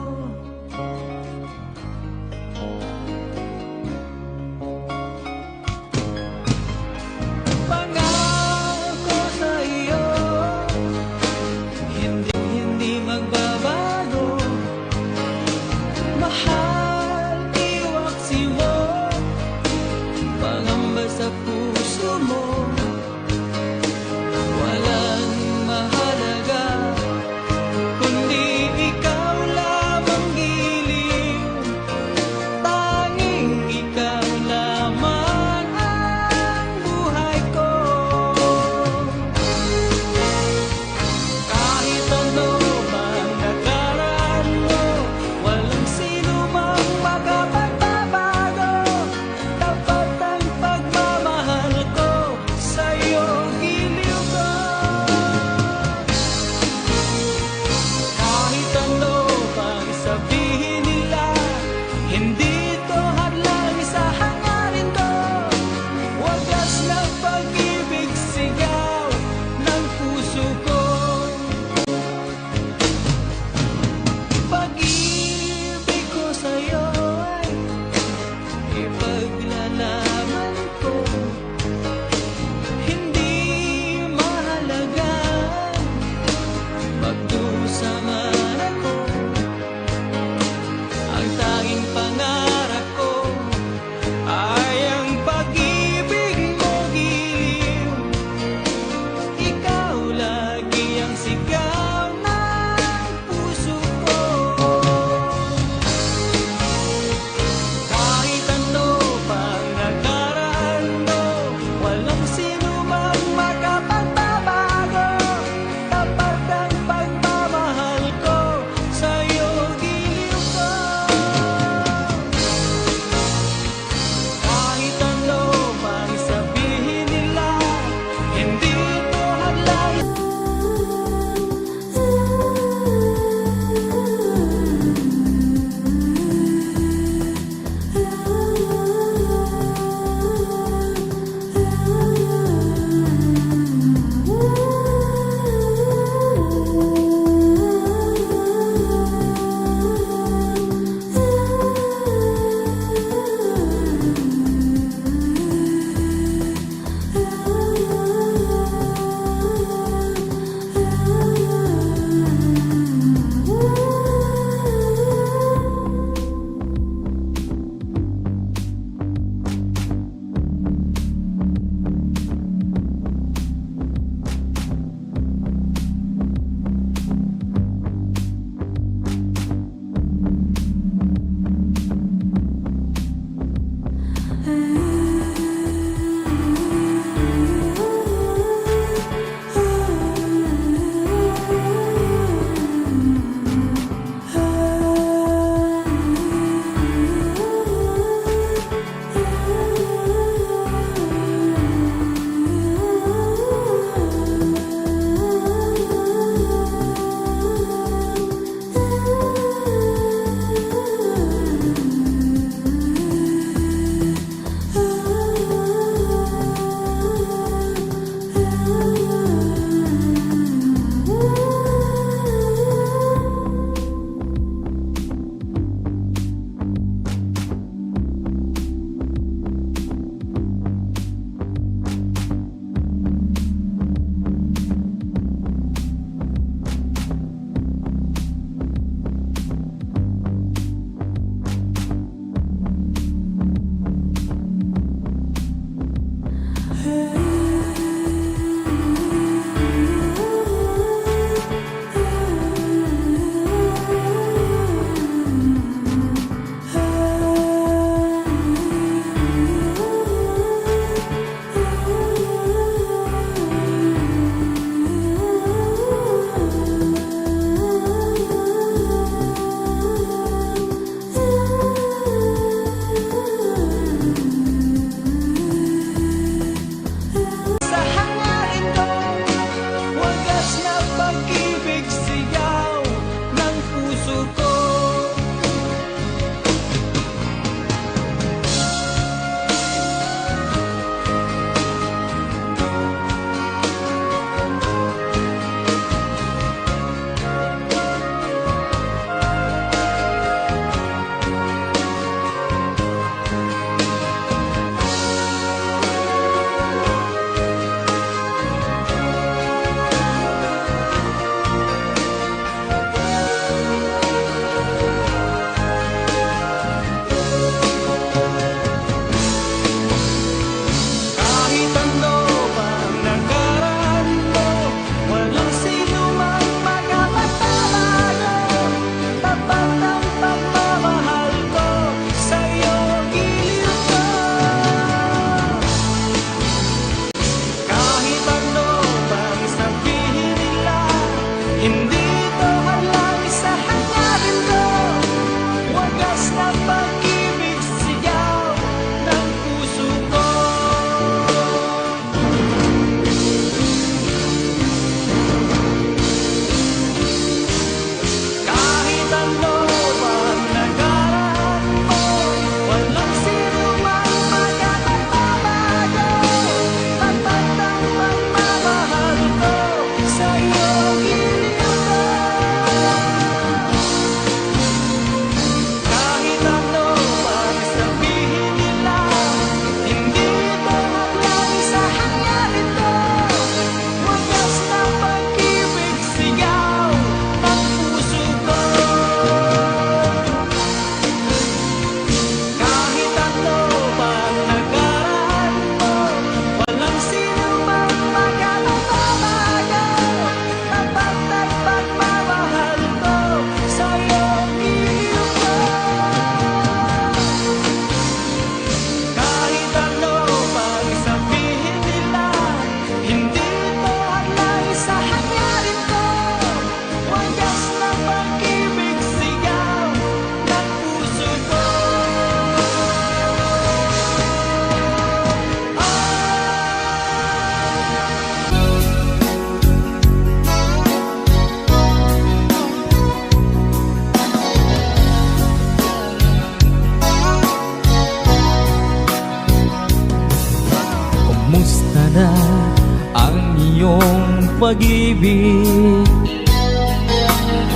pag-ibig,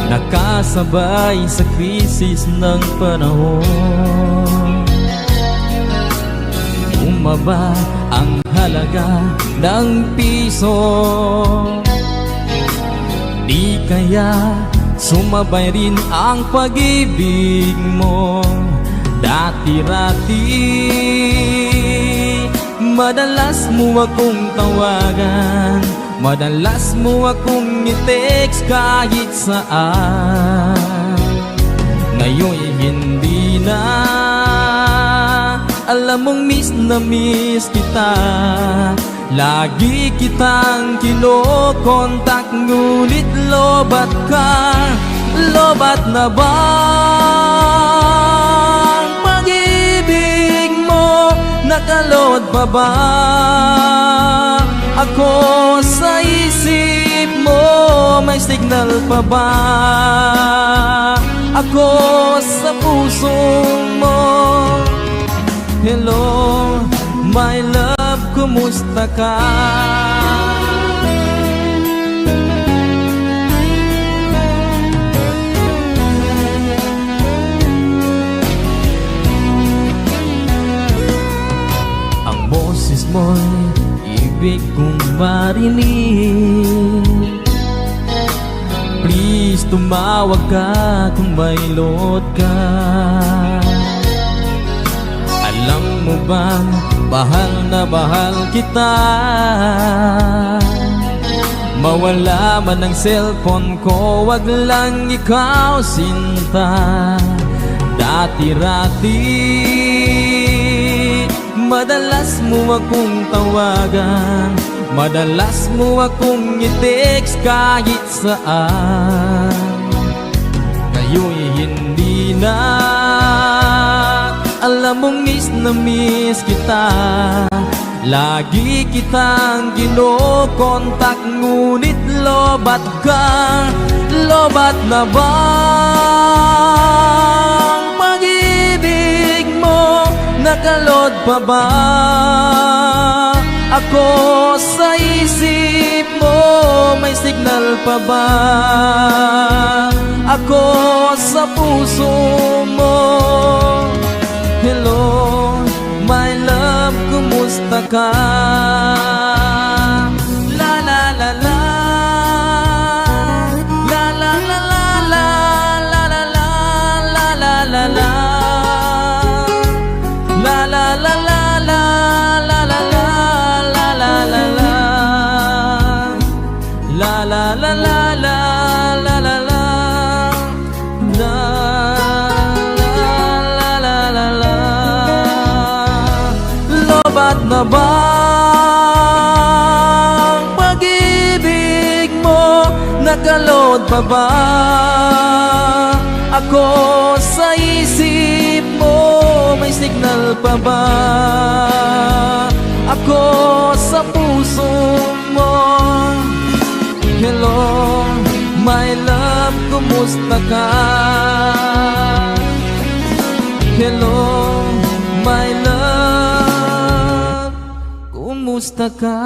nakasabay sa krisis ng panahon. Bumaba ang halaga ng piso, di kaya sumabay rin ang pag-ibig mo. Dati-rati madalas mo akong tawagan, madalas mo akong i-text kahit saan. Ngayon'y hindi na, alam mong miss na miss kita. Lagi kitang kinokontak, ngunit lobat ka. Lobat na ba ang pag-ibig mo? Nakalod pa ba ako sa isip mo? May signal pa ba ako sa puso mo? Hello, my love, kumusta ka? Ang boses mo'y ibig kong marinig. Please, tumawag ka kung may load ka. Alam mo bang bahal na bahal kita? Mawala man ang cellphone ko, wag lang ikaw sinta. Dati-rati madalas mo akong tawagan, madalas mo akong i-text kahit saan. Ngayon'y hindi na, alam mong miss na miss kita. Lagi kitang kinokontak, ngunit lobat ka. Lobat na ba ang pag-ibig mo? Nakalod pa ba ako sa isip mo? May signal pa ba ako sa puso mo? Hello, my love, kumusta ka? La la la la, la la la la, la la la la, la la la, la la la la, la la la la, la la la la, la la la la, la la la la. Lobat na ba ang pag-ibig mo? Nakalod pa ba ako sa isip mo? May signal pa ba ako sa puso mo? Hello, my love, kumusta ka? Hello, my love, kumusta ka?